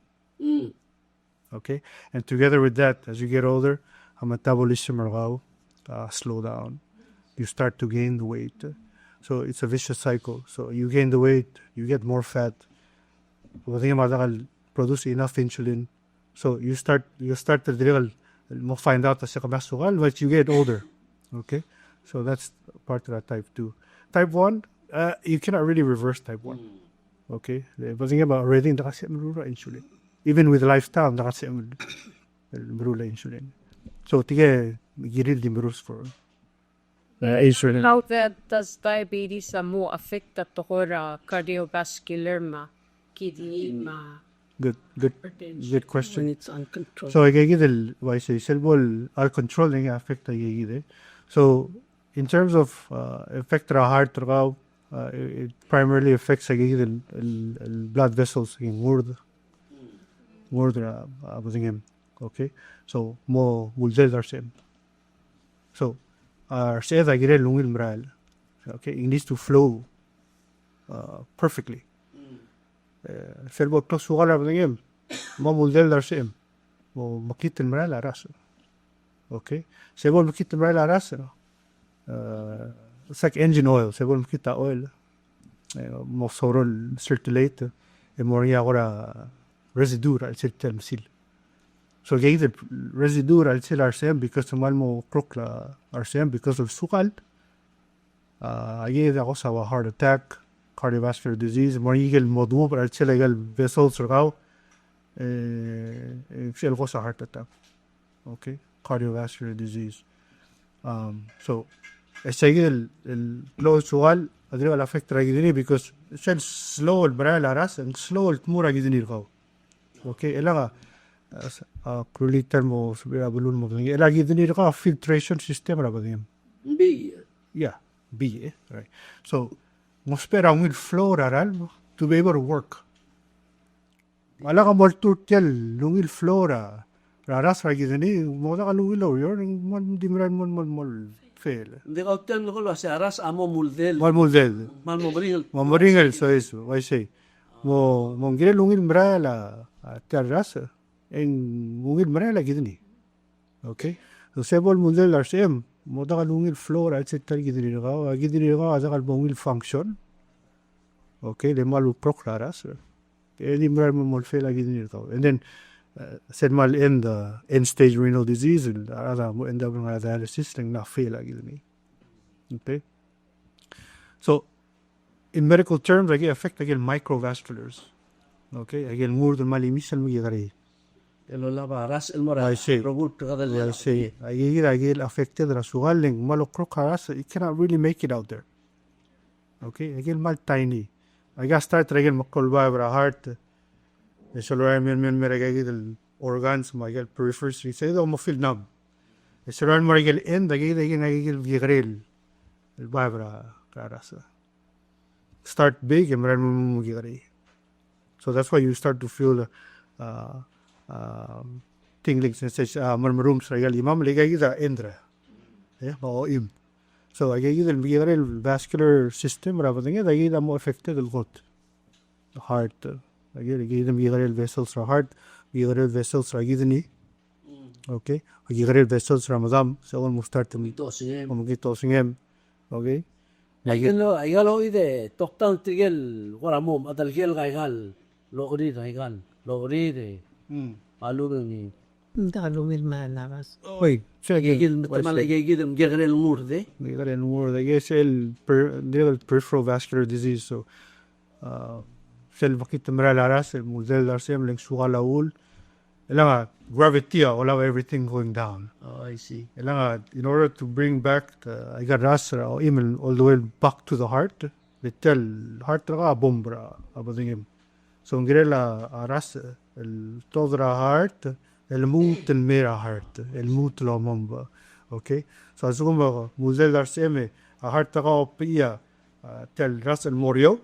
Okay, and together with that, as you get older, metabolism will slow down. You start to gain the weight. So it's a vicious cycle. So you gain the weight, you get more fat. Produce enough insulin. So you start to drill. Find out as you get older. Okay, so that's part of that type 2. Type 1, you cannot really reverse type 1. Okay, but already insulin. Even with lifestyle, nakasi brula insulin. So tige giril di merus for insulin. How does diabetes more affect the cardiovascular kidney Good question. When it's uncontrolled. So agigid why say selbol are controlling affect agigid. So in terms of affect the heart it primarily affects agigid blood vessels in word okay, so mo muldel darsem. So our says I get a lungil mral. Okay, it needs to flow perfectly. Selbol plus sugal abdingem mo muldel darsem mo makit el mral aras. Okay, sebol makit el mral aras. It's like engine oil. Sebol makita oil. Mo sorol circulate. E moria agora residue al sel temsil. So gave the residue al sel RCM because the malmo crook la RCM because of sukal. I gave also a heart attack, cardiovascular disease, more eagle modub al sel egal vessels or shell was a heart attack. Okay, cardiovascular disease. So el low sukal adriba la affect ragidini because shell slow el bra la ras and slow el tmura gidini go. Okay, elaga crulitan mo subira bulun mo ngi elagi dini ka filtration system ra badim. Yeah, B, right. So mo spera will flow raral to be able to work. Malaga mo turtel lungil flora raras ra gidini mo na lungil lo yor mon dimran mon fail. The octan ko sa aras amo muldel. Mal muldel. Mal mo bringal so eso, I say. Mo ngire lungil mrala terrasa en lungil mrala gidini. Okay? So sebol muldel RCM mo da lungil flora etc gidini ga da lungil function. Okay, le malu proclaras. Any mo fail gidini ga. And then said mal in the end stage renal disease and end up with dialysis and not fail gidini. Okay? So in medical terms, I get affect again microvasculars. Okay, again more than malimisal migari. I say, I get affected rasugaling malocrocaras. It cannot really make it out there. Okay, again mal tiny. I got start again makolba bra heart. The solar men the organs, my get periphery. Say the feel numb. The solar marigel end again I get vigril. The babra carasa. Start big and so that's why you start to feel tingling sensation murmurums regal imam legaiza endra so I get the vascular system rather than more affected the gut heart. Gidem gigarel vessels ra heart, gigarel vessels ra gidni. Okay, gigarel vessels ra madam. So on mustart mi ito sige gito singem. Okay. ayalo ide toktan tigel wala mo adal gel gaigal logri gaigal logri de malu ni Hindi ka lumil malakas. Wait, gigil tamal gigil gerel murde gigarel more. I guess el peripheral vascular disease. So, sel bakit maralas el musel darsem leng sugal Elanga gravity allow everything going down. oh I see Elanga in order to bring back the agarrasra or even all the way back to the heart, they tell heart ra bombra abadingim. So ngirela aras el todra heart el mut el mera heart el mut la momba. Okay, so asugumba muzel darseme a heart ra pia tell ras el morio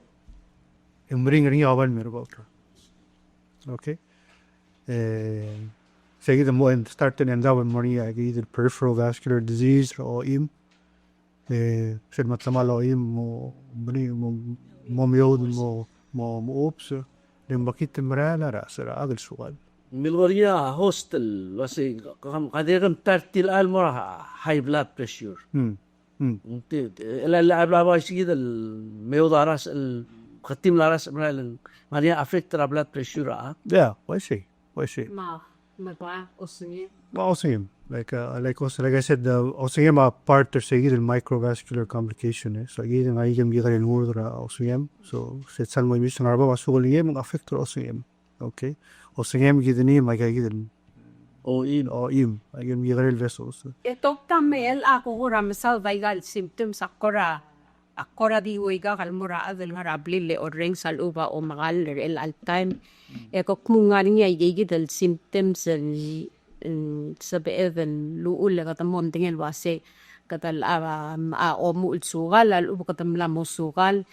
bring ring awan merbotra. Okay. Seguida mo starten enda wan moria either peripheral vascular disease or im sel matsamalo im mo miod mo ops dem bakit mrala rasara agel sugal milwaria hostel wasi qadirem tartil almora high blood pressure انت لا لا كده الميوضع راس الختيم لا راس ماريا افكت بلاد بريشر yeah why say Ma ba osungi. Osingim, like I said, Osingim are part of the microvascular complication. So again, I can get in order Osingim. So set some my mission arba wasugim affect Osingim. Okay, Osingim get the name like I get او im. I can get real vessels. Toktan me el ako hura misal vaigal symptoms akora di uiga kalmura adel ngarablile o ring sal uba o magal el al time ko kmunga niya igigid el symptoms sabi even luul kata monding el wase kata o muul sugal al uba kata mlamo sugal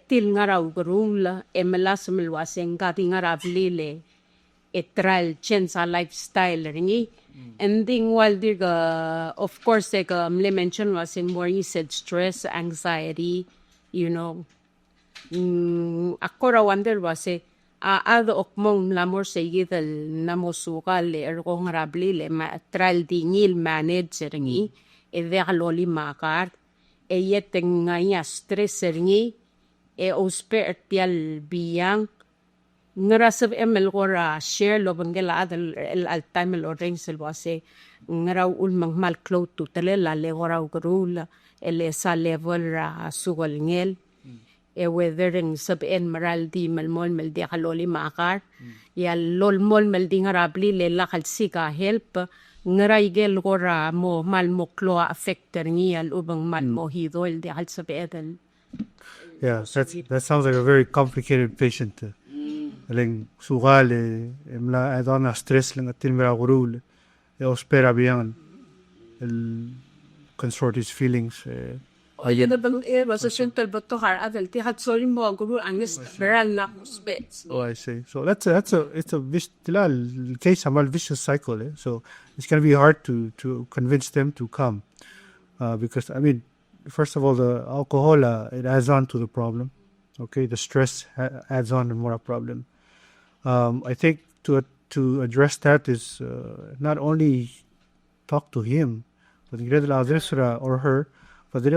til ngara ugrula melas mel wase ngati ngarablile etral change lifestyle ringi. And then while of course, like mentioned was in more you said stress, anxiety, you know. Akora wonder was ado okmong lamor seguidal namosukal ergong rabli le matral dingil manage ringi de aloli makar yeteng ngaya stress ringi osper tial biyang ngarasab emel gora share lo bangela el al time lo rings el wase ngara ul mal cloud to telela le gora ugrula el sa level ra sugol ngel weathering sab en maral di mel di haloli makar ya lol mel di ngarabli le la sika help ngara igel gora mo mal mo klo affecter ni al ubang mal mo hidol di hal sab edel. Yeah, that sounds like a very complicated patient. Leng sugal emla adana stress leng atil mera gurul espera bien el consort his feelings ayen was a simple but to har adel ti hat sorry mo guru angis beral na space. Oh, I see. So it's a case amal vicious cycle. So it's going to be hard to convince them to come because I mean, first of all, the alcohol it adds on to the problem. Okay, the stress adds on and more a problem. I think to address that is not only talk to him, but or her, but they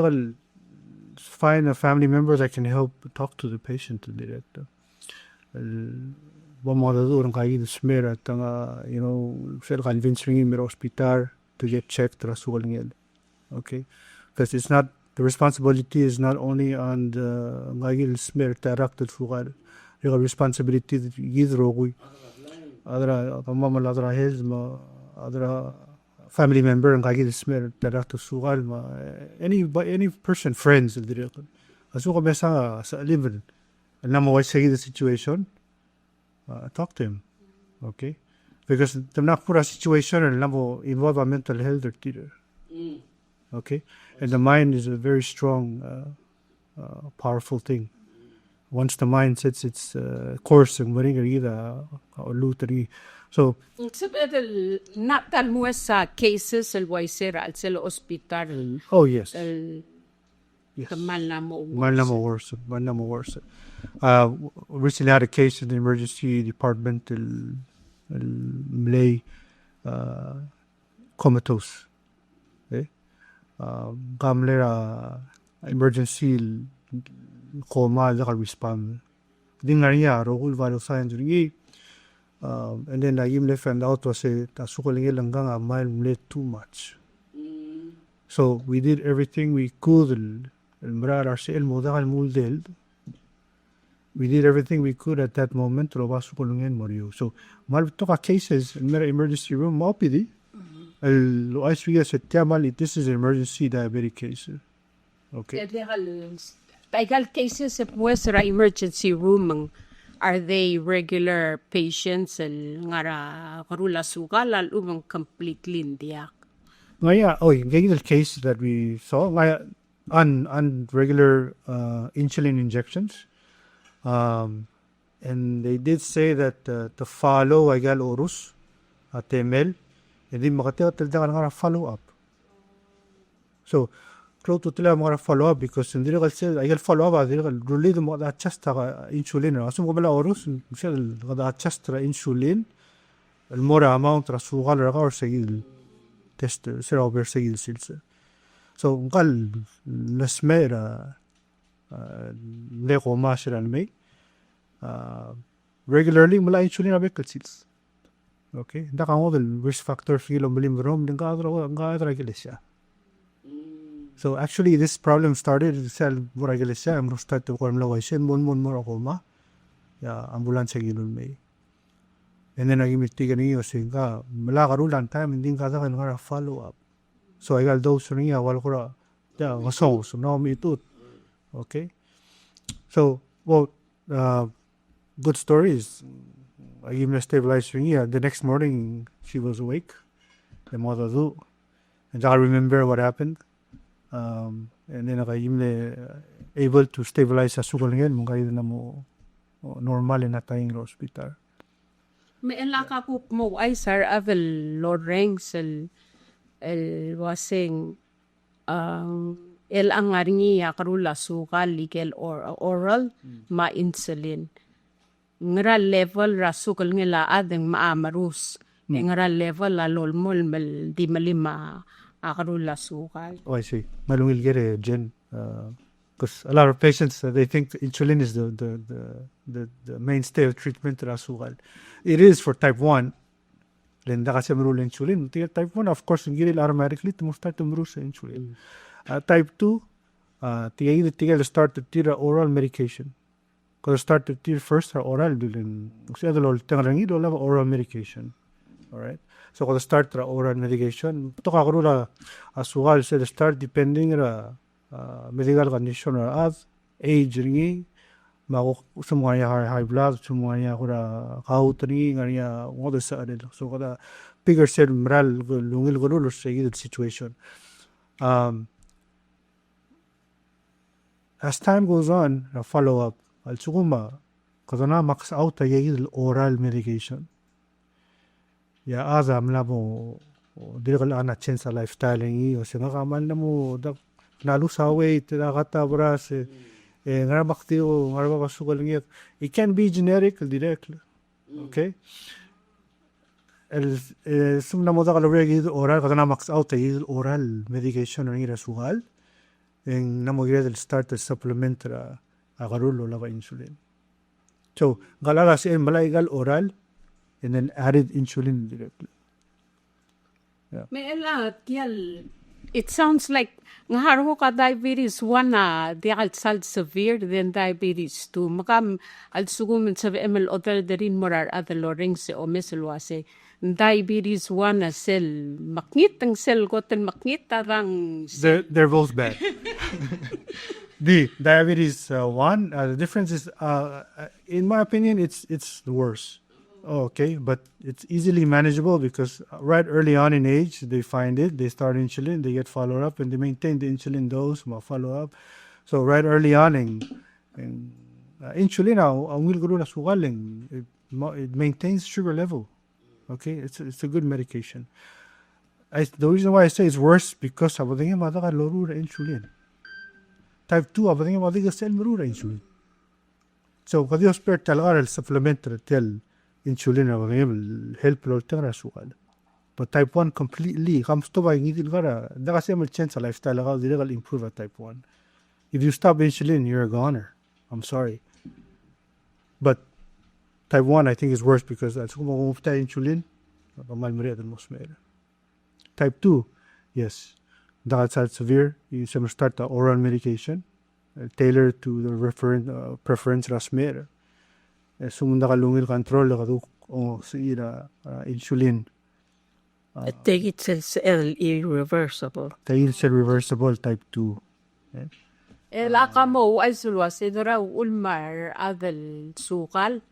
find family members that can help talk to the patient direct. Convincing him in hospital to get checked. Okay, because it's not. The responsibility is not only on the ngagil smer directed fugal. The responsibility yidrogui. Adra mama ladra hezma adra family member ngagil smer directed fugal ma any person friends direct. Asuko besa sa live. Namo why say the situation. Talk to him. Okay, because the nakpura situation and namo involve a mental health or okay, and the mind is a very strong, powerful thing. Once the mind sets its course, so not that cases el hospital. Oh yes. Yes. Mal na mo Mal na mo worsen. Recently had a case in the emergency department Malay comatose. Okay? Kamle emergency coma the respond. Dingaria rogul vital signs ringi. And then I found out was a tasukalingi langgang a mile late too much. So we did everything we could. We did everything we could at that moment. So mal toka cases in emergency room maupidi. This is an emergency diabetic case. Okay. Paigal cases of Western emergency room, are they regular patients ngara karula sugal al umang completely indiak? Ngaya, the case that we saw, on regular insulin injections, and they did say that to follow aigal orus at ml, and then makatiyot follow up. So close to tila follow up because in the aigal follow up, really the just insulin. Asum gobala orus, the just insulin, the more amount rasugal or sayil test sera sayil silse. So ngal lasmera leko mashiran me regularly mula insulin abek sils. Okay, da kamo the risk factor filo malim rom din ka adra iglesia. So actually this problem started sel bura iglesia am start to korm laway sen mon mo akoma ya ambulance gilun me. And then I give me tigani o singa mala karulan time hindi ka da kan follow up. So I got those ringa walkura yeah so now me too. Okay. So good stories. I give me a stabilized ringa. The next morning she was awake. The mother do. And I remember what happened. And then I give me able to stabilize sa sugal ngayon mong na mo normal na tayong hospital. May elaka po mo ay sir avel Lorenz el wasing el angarniya karula sukal likel or oral ma insulin ngara level rasukal ngila adeng maamarus ngara level la lolmol mel di malima akarula sukal. Oh, I see. Malungil get a gen because a lot of patients they think insulin is the mainstay of treatment rasugal. It is for type 1. Then da kasi marul insulin. Type 1 of course ngiril automatically to start to marul sa insulin. Type 2 tigil start to tira oral medication. Because start to tira first or oral dulin. Kasi adalo tangarangi do lava oral medication. All right. So kalau start ra oral medication to ka karula asugal sa start depending ra medical condition or as age ringi mako semuanya high blood semuanya kura kaut ringi ngania ngodo sa adel so kada bigger said mral lungil gulu say the situation as time goes on follow up al suguma kadana max out yigil oral medication ya azam labo dirgal ana change lifestyle ngi o singa kamal namo nalu sawe kata bras ngara bakti o ngara basugal ngi it can be generic direct okay el sumna moda kala regi oral kadana max out yigil oral medication ngi rasugal en namo gire start to supplement agarulo lava insulin so galaga si malaigal oral and then added insulin directly. Yeah. It sounds like ngaharo ka diabetes 1 di al severe then diabetes 2 makam al sugumin sa ml other derin morar other loring se o meselwase diabetes 1 sel maknit ang sel goten maknit tarang they're both bad. The diabetes 1 the difference is in my opinion it's worse. Oh, okay, but it's easily manageable because right early on in age, they find it, they start insulin, they get follow-up, and they maintain the insulin dose, follow-up. So right early on, in insulin, it maintains sugar level. Okay, it's a good medication. The reason why I say it's worse because insulin. type 2 abang yung madiga sel merura insulin. So kadi hospital talaga el supplementary tel insulin abang yung help lo tengara sukal. But type 1 completely comes to by ngidil gara da kasi mal chance lifestyle aga dilegal improve at type 1. If you stop insulin, you're a goner. I'm sorry. But type 1 I think is worse because that's kung mumufta insulin, mal meri at most mera. Type 2, yes. That's severe. You start the oral medication tailored to the preference rasmer. Sumunda ka lungil control ka o sa insulin. Take it irreversible. Take it reversible type 2. Laka mo ay sulwas idora ulmar adal sukal.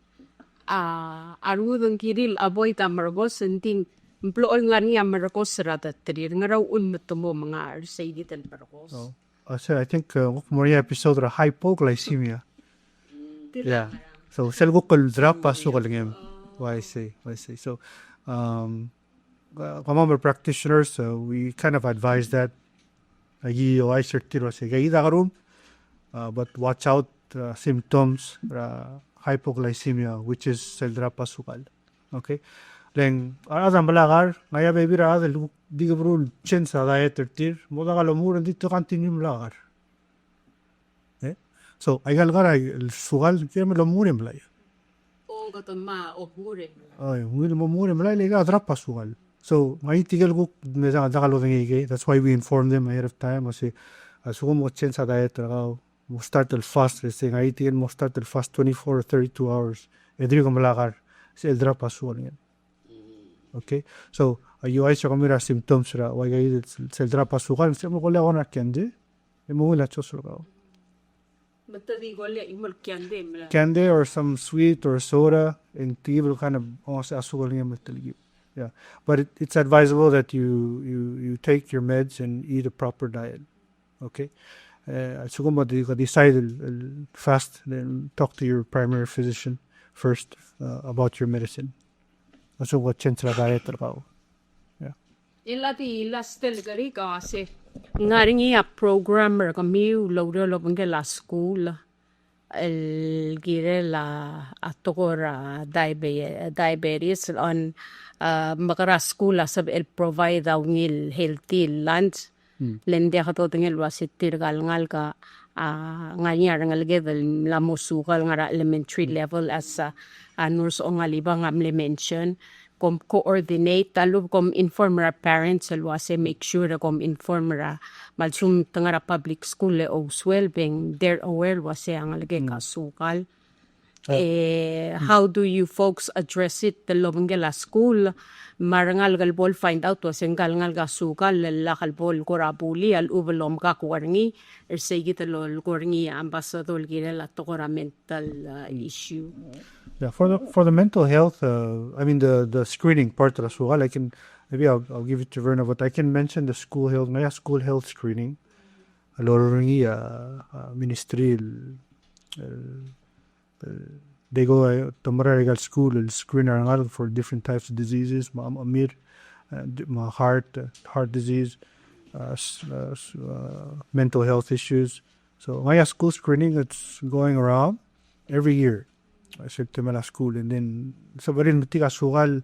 Arudang kiril aboy tamargos senting employ nga niya marcos rata trir nga raw mo mga say ditan marcos. So I think more episode ra hypoglycemia. Yeah. So sel ko kal drop paso ka lang why say. So common practitioners we kind of advise that agi o ay certiro say gaida karon but watch out symptoms hypoglycemia which is sel drop pasukal. Okay? Leng aram balagar ngaya baby ra adel diga bro chen sa diet tertir moda ka lamur dito continue balagar. So ay galgara el sugal kaya lamur emblay. O gaton ma o mure. Ay mure mamure emblay lega drop pasugal. So may tigal ko mesa da kalo ngige that's why we inform them ahead of time kasi asugo mo chen sa diet ra mo start el fast saying ay tigal mo start el fast 24 or 32 hours edri ko balagar el drop pasugal. Okay, so you ay sa kamera symptoms ra why gay sel drop pasugal se mo ko la ona kende e mo la chosro ka. Matadi ko le imol kende. Candy or some sweet or soda and tibul kind of also asugal niya mataligi. Yeah, but it's advisable that you take your meds and eat a proper diet. Okay, so decide fast then talk to your primary physician first about your medicine. Also what chance ra diet trabaho. Yeah. Ilati lastel gari kasi ngaringi a programmer kami logro lobang la school el gire la atokora diabetes on makara school sab el provide daw ngil healthy lunch lende ka to ngil wasitir ngal ka nganya ngal gedel la musukal ngara elementary level as nurse ONGALIBANG mention kom coordinate talo kom inform ra parents alwase make sure kom inform ra malsum tangara public school le o swell being they're aware wase ang alge kasukal. How do you folks address it the lobangela school marangal galbol find out was ngal gasukal la kalbol korabuli al uvelom ka kuarngi ersegit lol korngi ambassador girela tokora mental issue. Yeah, for the mental health, I mean the screening part of the school, I can maybe I'll give it to Verna, but I can mention the school health screening. Alorangi ministry they go to school screen for different types of diseases, heart disease, mental health issues. So my school screening it's going around every year. September school and then sabarin tiga sugal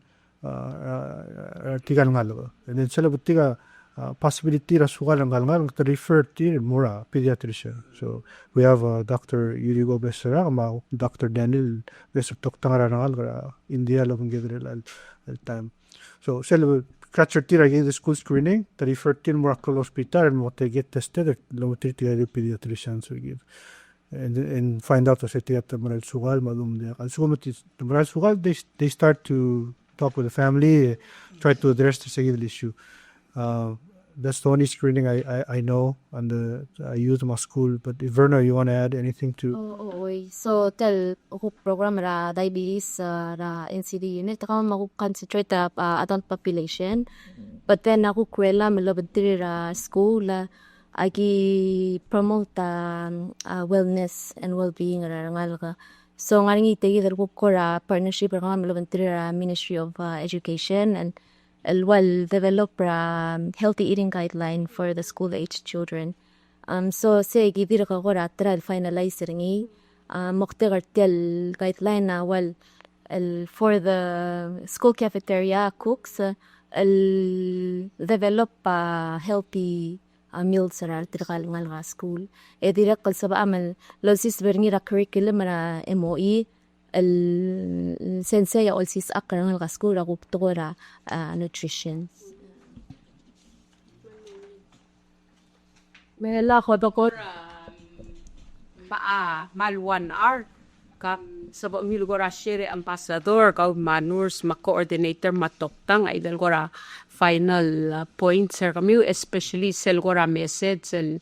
tiga ngalo and then sala tiga possibility ra sugal ngal to refer to mura pediatrician. So we have Dr. Yurigo Besara ma Dr. Daniel besok tangara ngal India lo ngedrel al time. So sala catcher tira the school screening to refer to mura hospital and what they get tested lo tiga pediatrician so give and find out that they start to talk with the family, try to address the single issue. That's the only screening I know and I use in my school. But if Verna, you want to add anything to? So tell program ra diabetes ra NCD unit ako concentrate adult population, but then ako kwela malabadiri ra school. Agi promote wellness and well-being ra. So ngaringi tegi ko partnership ra Ministry of Education and will develop healthy eating guideline for the school-aged children. So say gidir ka gora tral finalize ringi moktegar tel guideline na wal for the school cafeteria cooks develop healthy meals sa tirkal ngal nga school. Direk kal sa amal losis berngi ra curriculum ra MOE sensei also akar ngal nga school ra guptora nutrition. Mela ko dokor mal 1 hour ka sabab milgora share ambassador ka manurs ma coordinator matoktang ay dal gora final points sir kami especially sel gora message el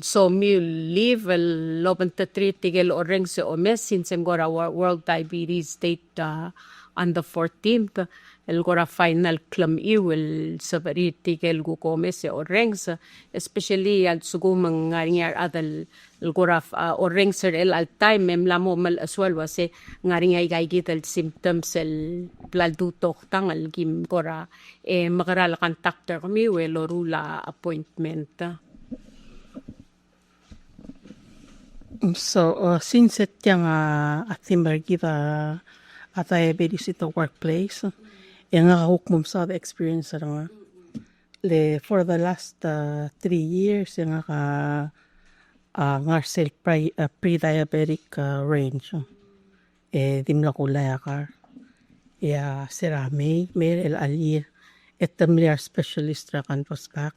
so mi live el loban tatri tigel oreng se omes since gora World Diabetes Date on the 14th el gora final clam iwel sabari tigel gu komes se orengs especially al sugo mangaringar adal el gora orengs el al time memlamo mal aswal wase ngaringay gaigit el symptoms el plaldutok tang al gim gora magaral contactor kami wel orula appointment. So since yang atimber kita at diabetes ito workplace, yung nakahukmum sa the experience na for the last 3 years yung ngarsel pre-diabetic range dimla kulaya kar ya serame mer el alir etamliar specialist ra kan poskak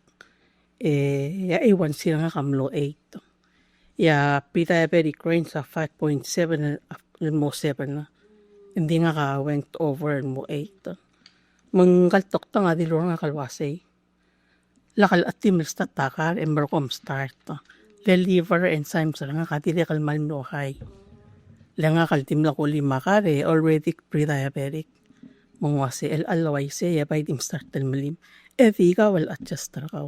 ya ewan sila nga kamlo 8 ya pre-diabetic range sa 5.7 mo 7 na hindi nga ka went over mo 8 mangkaltok ta nga dilo nga kalwasay lakal atim statakar emberkom start the liver enzymes nga kadili kal malnohay langa kal timla ko 5 kare already pre-diabetic mangwase el alaway se ya by dim start tel malim diga wal adjust ka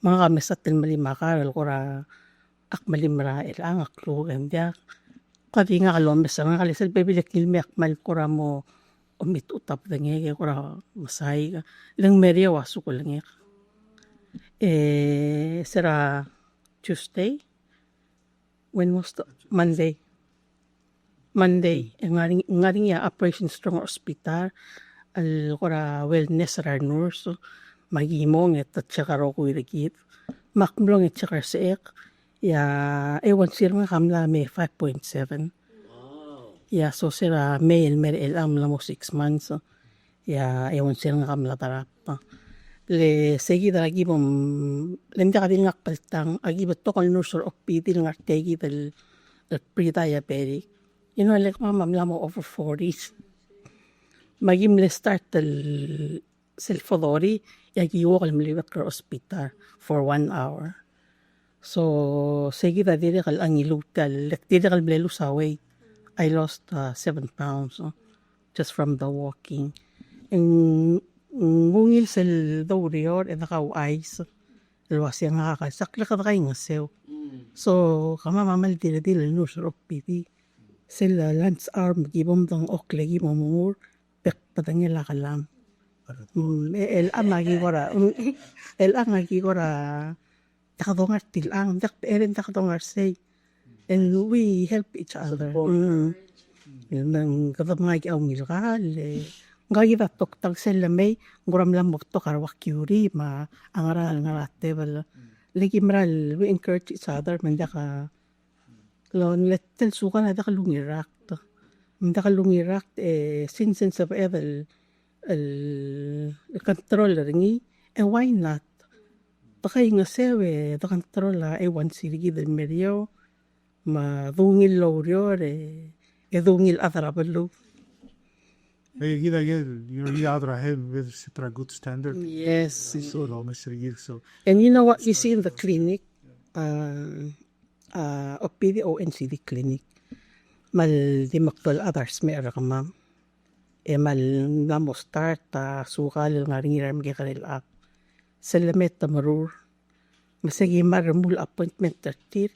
mga kamesat tel malim kare kora akmalim ra el ang aklo gandia kadi nga kalomes nga kalisel bebile kilme akmal kora mo omit utap dange kora masay lang meria wasu ko lang sera Tuesday when was the Monday ngaring ya operation strong hospital al kora wellness ra nurse magimong et tsakaro ko irigit makmlong et tsakar seek ya ewan sir nga kamla may 5.7 ya so sira mail mer el am lamo 6 months ya ewan sir nga kamla tarap le seguida lagi bom lenda kadil ngak paltang agi beto kal nurse of pidil ngak tegi del pre-diabetic you know like mama lamo over 40s magim le start del self-fodori yagi wokal mliwak ka hospital for 1 hour. So, seguida dire kal angilutal, dire kal blelu sa weight. I lost 7 pounds just from the walking. And ngungil sel dawrior and nakaw ice. Luwas yang nakakasakla ka kayo nga sew. So, kama mamal dire no surop piti. Sel lunch hour magibom tang okle gibom mur pek patangila kalam. El amagi gora takadongar tilang eren takadongar say and we help each other nang kadamay aw milkal ngagi da toktang selamay nguram lam mokto karwak kyuri ma angaral ngarate bal lagi maral we encourage each other mendaka lon letel suka na dakalungirak since sa evel el controller ngi and why not Takay nga sewe, takantarola, ewan sirigi del medio, ma dungil lawrio, dungil atarabalo. You other have with a good standard. Yes. So long as so. And you know what you see in the clinic, OPD o NCD clinic, mal di maktol others may ara ka ma'am. Mal namo start, sukal nga ringiram kikaril ak. Salamet tamarur. Masagi maramul appointment tartir.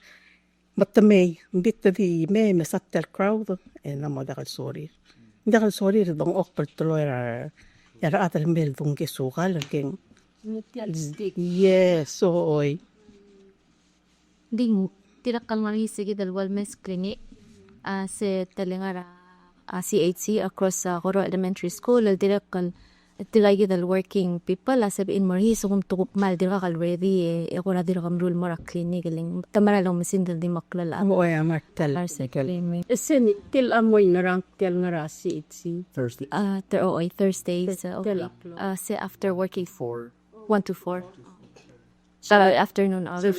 Matamay, bitta di may masaktal crowd. Namo dakal sorry. Dakal sorry dong okpal tuloy yara atal mel dong kesukal. Yes, so oy. Ding tirak kalmari sige dal wellness clinic se talengara CHC across Koro Elementary School tirak kal tilagi dal working people asab in mari so tukup mal dira kal ready e ko na dira kam rule mora clinic ling tamara long mesin dal di maklala Ang oy amartal. Sen til amoy narang tel ngara CHC. Thursday. Thursdays Tel se after working 1 to 4 afternoon hours.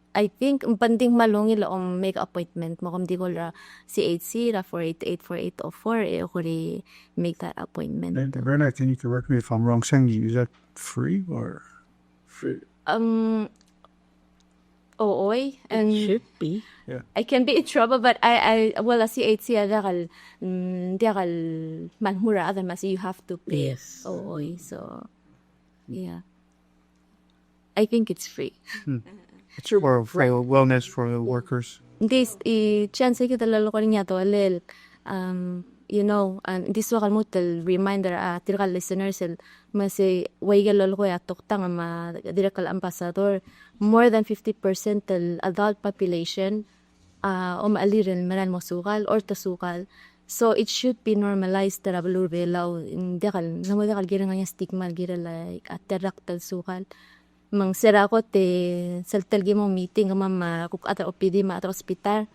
I think panding malong ila make appointment mo di ko la CHC ra 4884804 ko make that appointment. Verna, can you correct me if I'm wrong? Saying is that free or Free. And Should be. I can be in trouble, but I well, as CHC, dagal manhura other mas you have to pay. Yes. So yeah, I think it's free. or for wellness for the workers? This chance kita lalo ko niya to alel you know, and this wakal mo tel reminder tirkal listeners mas waigal lalo ko atok tang ma direkal ambassador more than 50% tel adult population maaliran maran mo sukal or tasukal. So it should be normalized tara balur BELAU indekal namo dekal gira nga stigma gira like aterak tel sukal. Mang sera ko te saltalgi mo meeting mama kuk ata OPD ma ata hospital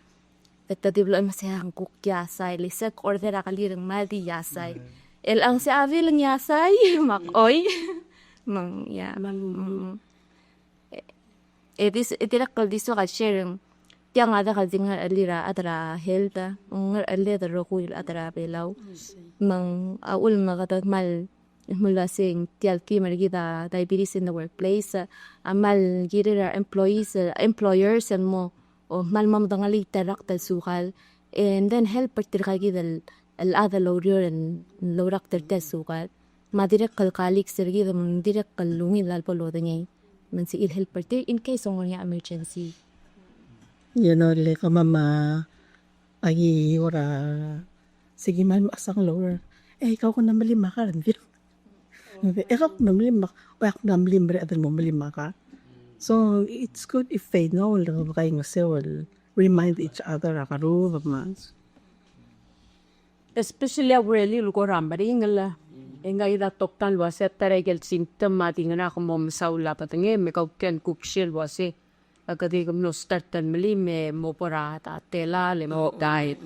etta diblo masaya ang kuk yasay lisek order akalirang madi yasay el ang si avil ng yasay makoy mang ya this itirakal diso ka share tiang ada ka dinga alira atara health ngar alira rokul atara BELAU mang aul magatat mal mula sing tialki marigida diabetes in the workplace amal gira employers and mo o mal mamdangali tarak tal sukal and then help pertirkagi dal al lawyer and lawrak tal sukal madirek kalkalik sergi dam direk kalungi lal polo danyay man si help pertir in case ng emergency. You know, like mama agi ora sige man asang lower ikaw ko na malima ka rin ikaw ko na malima o ako na malima rin mo malima ka. So it's good if they know kayo nga will remind each other akaru mas especially really lugo rambari ngala enga ida toktan wase taregel symptom mati ngana ko mom saula patange me ka ken cookshil wase agadi kom no startan mali me mo pora ta tela le mo diet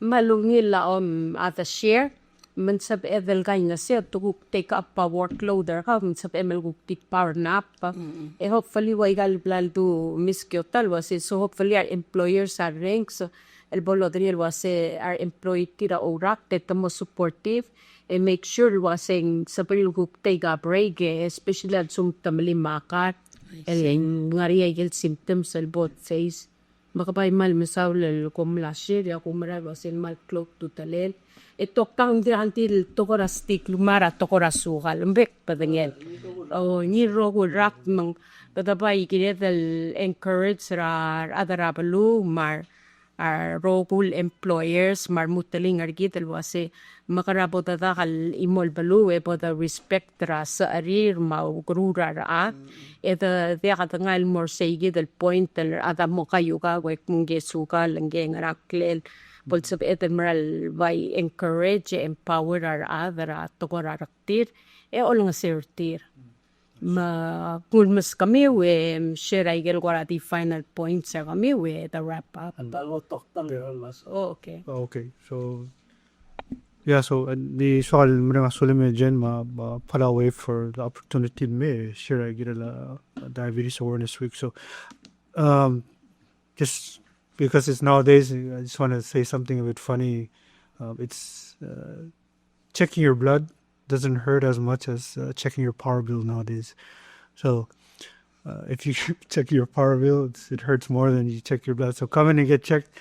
malungil la at share man sab evel kay nga se to take up a workload der ka man sab emel ko tik power nap hopefully way gal blal to miss KYOTA wase so hopefully our employers are ranks el bolodriel wase our employee tira orak that mo supportive and make sure wasing sa peril ko take a break especially at sumtamali makat el ngari ay symptoms al both face makapay mal misawlal kom lasher ya kumara wasin mal cloak to talel itok tang dirantil tokora stick lumara tokora sukal mbek padangel ni rogo rak mang kadabay kinetal encourage ra adara balu mar rogul employers mar mutaling argital wase makarabo kal imol balu boda respect ra sa arir mau grura ra eta dia katangal more say gidal point ada mo kayo ka wek mungge suka langge ngaraklel bolsab etemeral by encourage empower our other tokora raktir ol nga sertir ma kulmas kami we share ay gel gora di final points sa kami we the wrap up Okay, so yeah, so the soal mga sulime jen ma pala away for the opportunity me share ay gila diabetes awareness week. So just because it's nowadays, I just want to say something a bit funny. It's checking your blood doesn't hurt as much as checking your power bill nowadays. So if you check your power bill, it hurts more than you check your blood. So come in and get checked.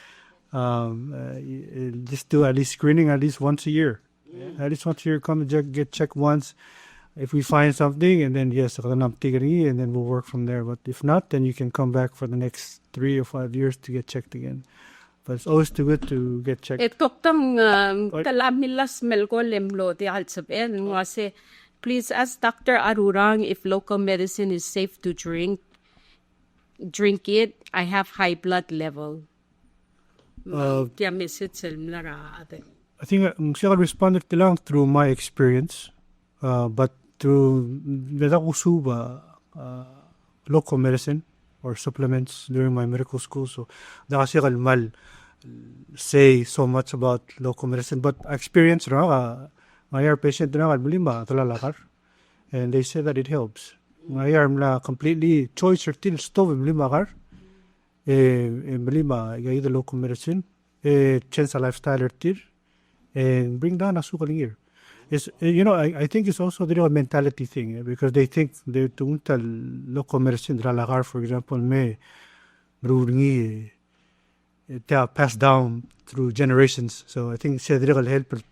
Just do at least screening at least once a year. Yeah. At least once a year, come and get checked once. If we find something, and then yes, and then we'll work from there. But if not, then you can come back for the next 3 or 5 years to get checked again. But it's always too good to get checked. Toktang talamilas melko lemlo di alsaben wase please ask Dr. ARURANG if local medicine is safe to drink. drink it, I have high blood level. Tiya misit lara ate. I think siya responded lang through my experience, but through local medicine or supplements during my medical school. So siya mal say so much about local medicine, but experience my patient and they say that it helps. My completely choice or till stove the local medicine, change a lifestyle and bring down asukal here. It's, I think it's also the real mentality thing, because they think they don't tell local medicine, for example, they are passed down through generations. So I think it's a real help, a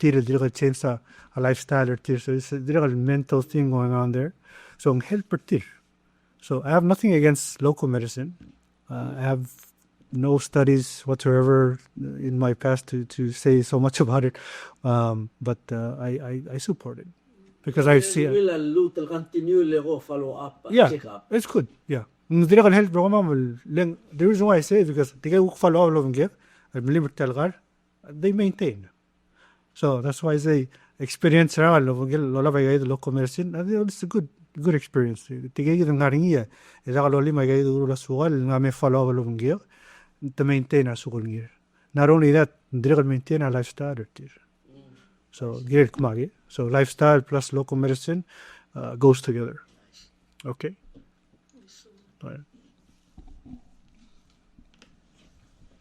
change a lifestyle or so it's a real mental thing going on there. So help. So I have nothing against local medicine. I have no studies whatsoever in my past to say so much about it, but I support it because I see. Follow up. Yeah, Check up. it's good. Yeah, the reason why I say it because they follow up they maintain. So that's why I say experience local medicine. It's a good experience. To maintain a sugar gear. Not only that, they maintain a lifestyle. So, so lifestyle plus local medicine goes together. Okay. Right.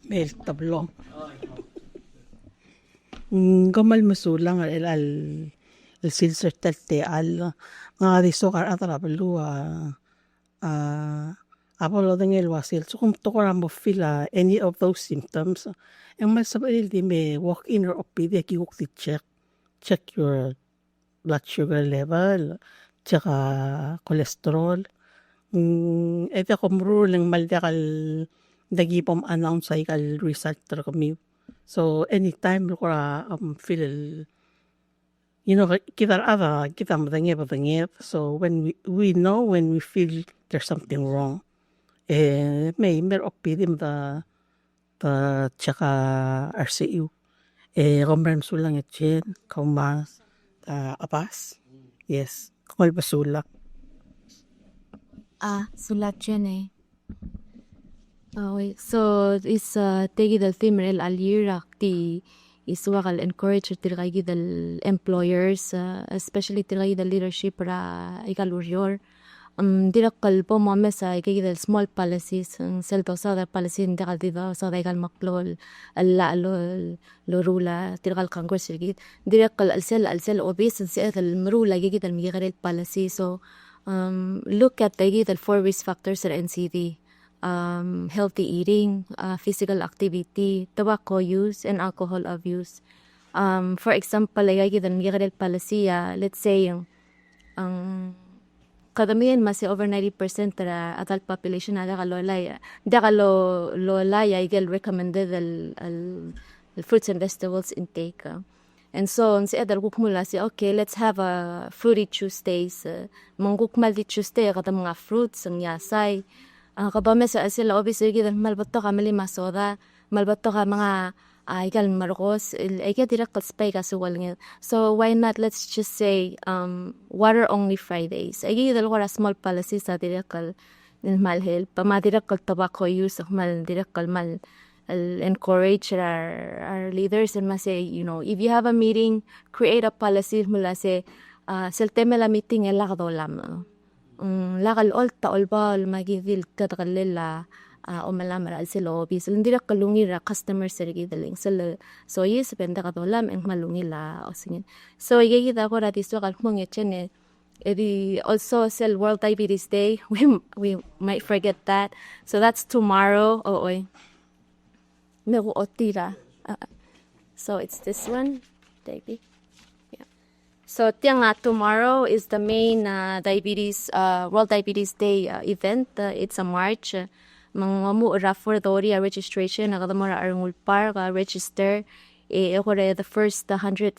Mel tablong. Gamal masulang al silser talte al nga di sokar atara belu Apolo dengel wasil so kung tokora mo feel any of those symptoms ang masabay di may walk in or opidi ki ukti check your blood sugar level check cholesterol ito kumro lang maldakal dagipom announce ay kal result kami so anytime ko feel kita madangib so when we know when we feel there's something wrong may oppidim the tsaka RCU kombrem sulang etchen kaumas apas yes kol basulak sulat chen so is tegi del thimrel al yirak ti iswakal encourage tirgay del employers especially tirgay del leadership ra ikaluryor dirakal po mame sa ikigil small policies ang selto sa policy ndakal dito sa daigal maklol alla lo rula tirakal congress igit dirakal alsel obese sa el mrula igit al migrel policy so look at the 4 risk factors sa NCD healthy eating physical activity tobacco use and alcohol abuse for example igit al migrel policy let's say ang kadamihan mas over 90% tara adult population ada kalolaya igel recommended al fruits and vegetables intake and so si adal gukmula si okay let's have a fruity Tuesdays manggukmal di Tuesday kada mga fruits ang yasay kabame sa sila obviously gidan malbato ka mali masoda malbato ka mga igal marcos iga direct spay kasuwal ngit so why not let's just say water only Fridays igi dal ko small policy sa direct mal help pa direct tobacco use mal direct mal encourage our leaders and say if you have a meeting create a policy mula say sel temela meeting ela kadolam lakal all taolbal magidil kadkallela o malamara al silo bis ndira kalungi ra customer sergi daling so yes benda kadolam en malungi la osingin so yegi da ko ratiso kal mong echene edi also sell World Diabetes Day we might forget that so that's tomorrow me ko otira so it's this one baby yeah so tomorrow is the main diabetes World Diabetes Day event it's a march mga for the registration nakadamara arungul park register the first 150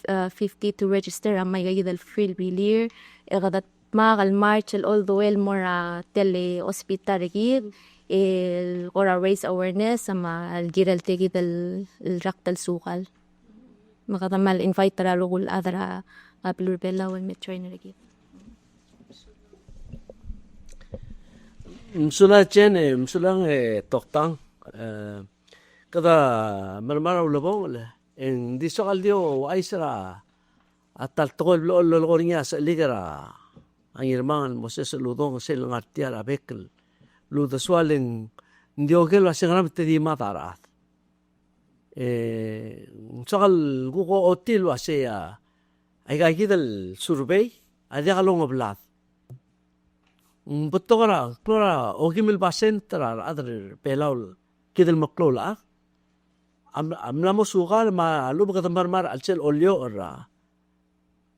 to register may gayidal free bilir kadat magal march all the way mora tele hospital gid القرى raise awareness sama الجيرال تيجي الرقت السوقال مقدم الانفايت ترى لغول أذرا قبل بيلا والمترين رجيت msulang toktang kada marmara ulabong en di sokal dio aisra atal tol lo goringa sa ligara ang irmangan mo sa ludong sel ngartia abekel luda swalen ndio gelo asengram te di matarat sokal gugo otil wasea ay gagidal survey adi kalong oblat Butokara, klora, ogimil basentrar, adre BELAU, kidel maklola. Amlamo sugal ma lubag marmar alcel olio ora.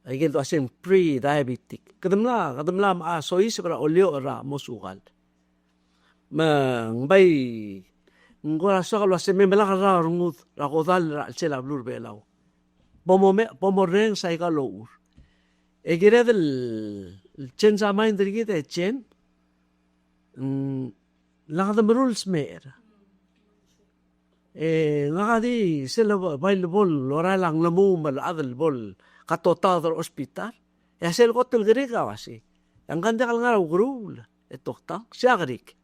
Ay gento asen pre-diabetic. Kadamla ma sois para olio ora mo sugal. Ma bay ngora sugal wase memela ra rungut ra kodal alcel ablur BELAU. Pomoreng sa ikalo. Egire del chen sa main dirigi te chen la the rules mer ngadi sel bail bol ora lang lamu mal adel bol katota der hospital ya sel gotel grega wasi yang kan dekal ngara grul etokta siagrik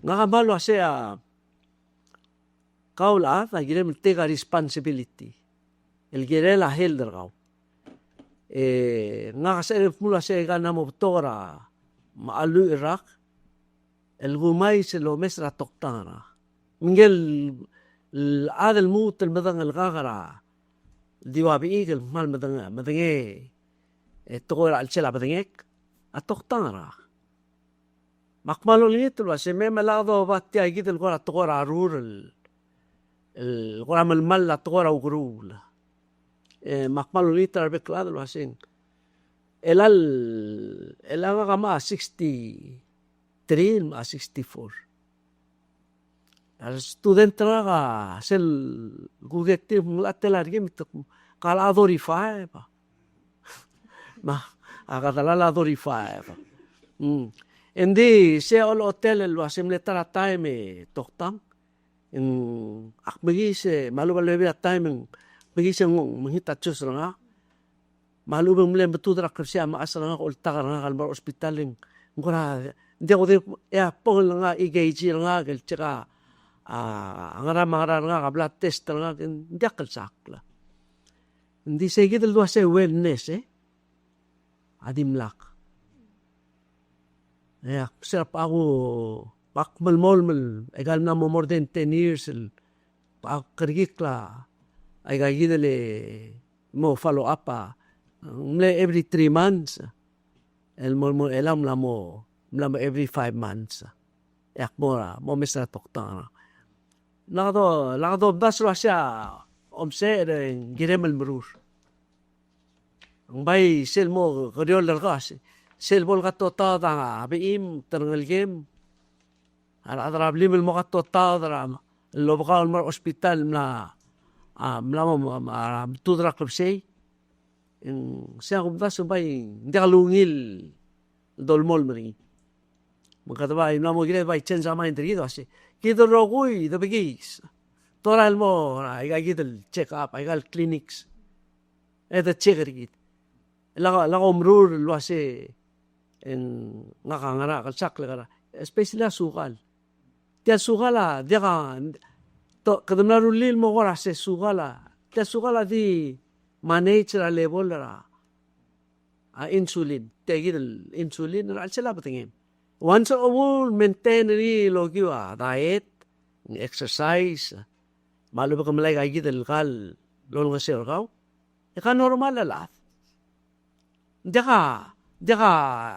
ngaga malo asea kaula ta girem tega responsibility el girela helder gau nga sa mula sa gana mo tora maalu Iraq el gumay se lo mesra toktana mingel adel mut el madang el gagara diwabi el mal madange tora al chela badangek atoktana makmalo nit lo se me malado batti agid el gora tora arur el gora mal la tora ugrul makmalo liter beklado lo asin el aga ma 63 ma 64 al student traga sel gugetti mlatela gemit kala adori faeba ma aga dala adori faeba endi se ol hotel lo asim letara time toktam en akbegi se malu balwe time bagi menghita cus ranga malu bemle betul drak kerja ma asranga ol tagar nga kalbar hospital ing ngora dia ode ya pol nga igage nga gel cika ngara nga kabla test nga dia kel sakla ndi segid lo se wellness adim lak ya serap ako pakmal molmel egal na mo more than 10 years kergikla ay gagidale mo follow up every 3 months el mo elam lamo every 5 months yak mo mesra toktana lado basro asya omse girem el mrur bay sel mo goriol gas sel bol gato ta da beim terngal game ala adrab lim mo gato ta dra lo bgal mar hospital mlamo tudrak lebsay siya kumtas bay hindi kalungil dolmol meri magkataba mlamo gire bay chen sa main dito kasi kito roguy the bigis toral mo ay gagidel check up ay gal clinics eta check rigit la omrur lo ase en ngakangara kalsak la especially sukal dia sukala dia to kadamna rulil mo gora se sugala di manage la level la insulin tegil insulin ra sila patingin once all maintain ri logiwa diet exercise malu ba kamalay gagid el kal lol nga sergaw ka normal la deka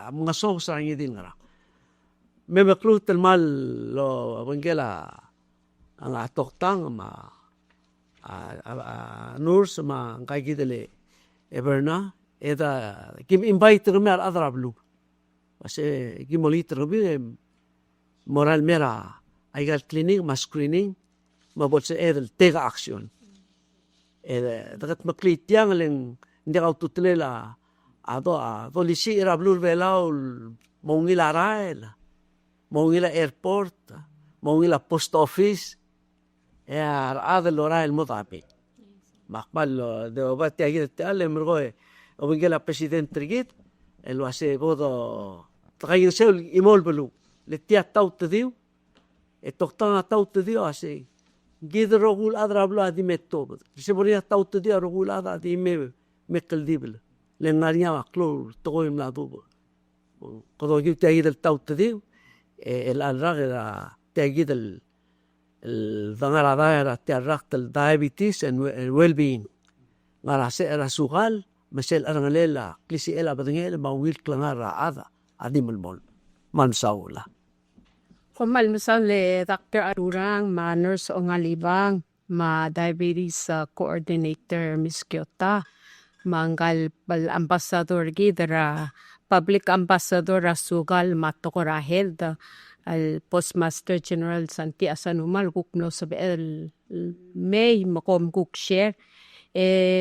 mga songs ra ngidin nga me maklut el mal lo bangela ang atoktang nurse ma kagidele VERNA eda kim invite rumi al adrablu kasi gimoliter rumi moral mera aygal clinic ma screening mabot sa edel tega action dagat maklit yang leng hindi ka tutulela ado lisi irablu BELAU mongil arael مويلا ايربورت مويلا بوست اوفيس هذا اللي وراء المضعبين ما قبل دوبات تاجيد التعلم مرغوي وبنجلا بريسيدنت تريجيت الواسي بوضو تغير سوي ايمول بلو لتيا توت ديو التوقتنا توت ديو اسي جيد الرجول اضرب له هذه متوب سيبوريا توت ديو الرجول هذه مقل ديبل لان ناريا مقلو تقوي من دوبه قدو جيب تاجيد التوت ديو الراغ تاجيد الضمير ظاهرة تيارقت الدايابيتيس والويل بين غارا سيئرا سوغال مسيل أرغليلا كليسي إلا بدنيل مويل كلنارا هذا عديم المول ما نساولا Kumal misal Dr. Arurang, ma nurse ONGALIBANG, ma diabetes coordinator Miss KYOTA, manggal ambassador gidra public ambassador Sugal matokora held al postmaster general SANTY ASANUMA gukno sabi may makom guk share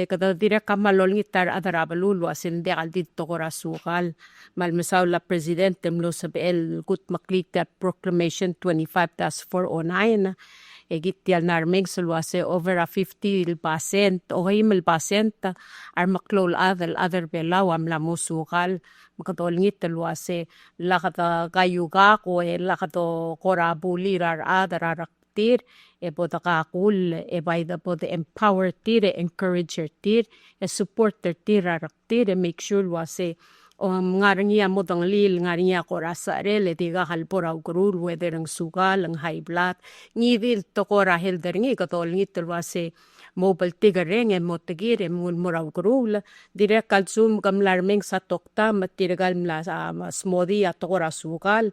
kada dire kamalol ngitar adarabalulu asin de aldit tokora sukal malmesaw la presidente mlo sabi gut maklita proclamation 25-409 egitial narming sulwase over a 50% o himel pasent ar maklol other BELAU amla musukal makatol ngital wase lakata kayuga ko lakato korabulirar adararaktir boda kakul by the boda empower tir encourager tir support tir araktir make sure wase ngarangiya modang lil ngarangiya ko rasare le diga halpora ugrul whether ang sugal ang high blood ngidil to ko rahel deringi katol ngitel wase mobile tigareng motagir mun mura ugrul dire kalsum gamlarmeng sa tokta matiragal mla smoothie at ko rasugal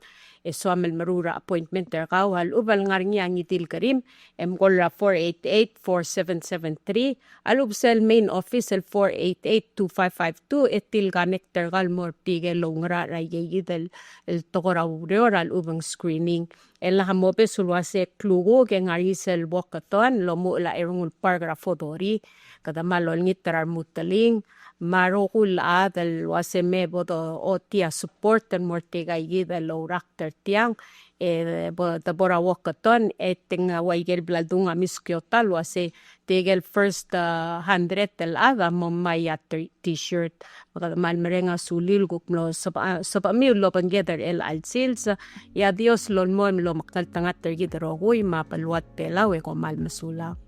so amel marura appointment der kawal ubal ngarangiya ngitil karim golra 488-4773 alubsel main office 488-2552 etil connector gal mortige longra rayegidel el tokora ureoral ubang screening ela hamope sulwase klugo ke ngarisel wakaton lomo la erungul paragrafo dori kada malol ngitrar mutaling marokul adal wase mebodo otia support and mortiga yida low rakter tiang tabora wakaton eting waigel bladunga Miss KYOTA wase tegel first 100 tel ada mamaya t-shirt malmerenga sulil gukno sapa mi lo together el alsils ya Dios lon mo lo makal tangat tergidro huy mapalwat pelaw ko malmasula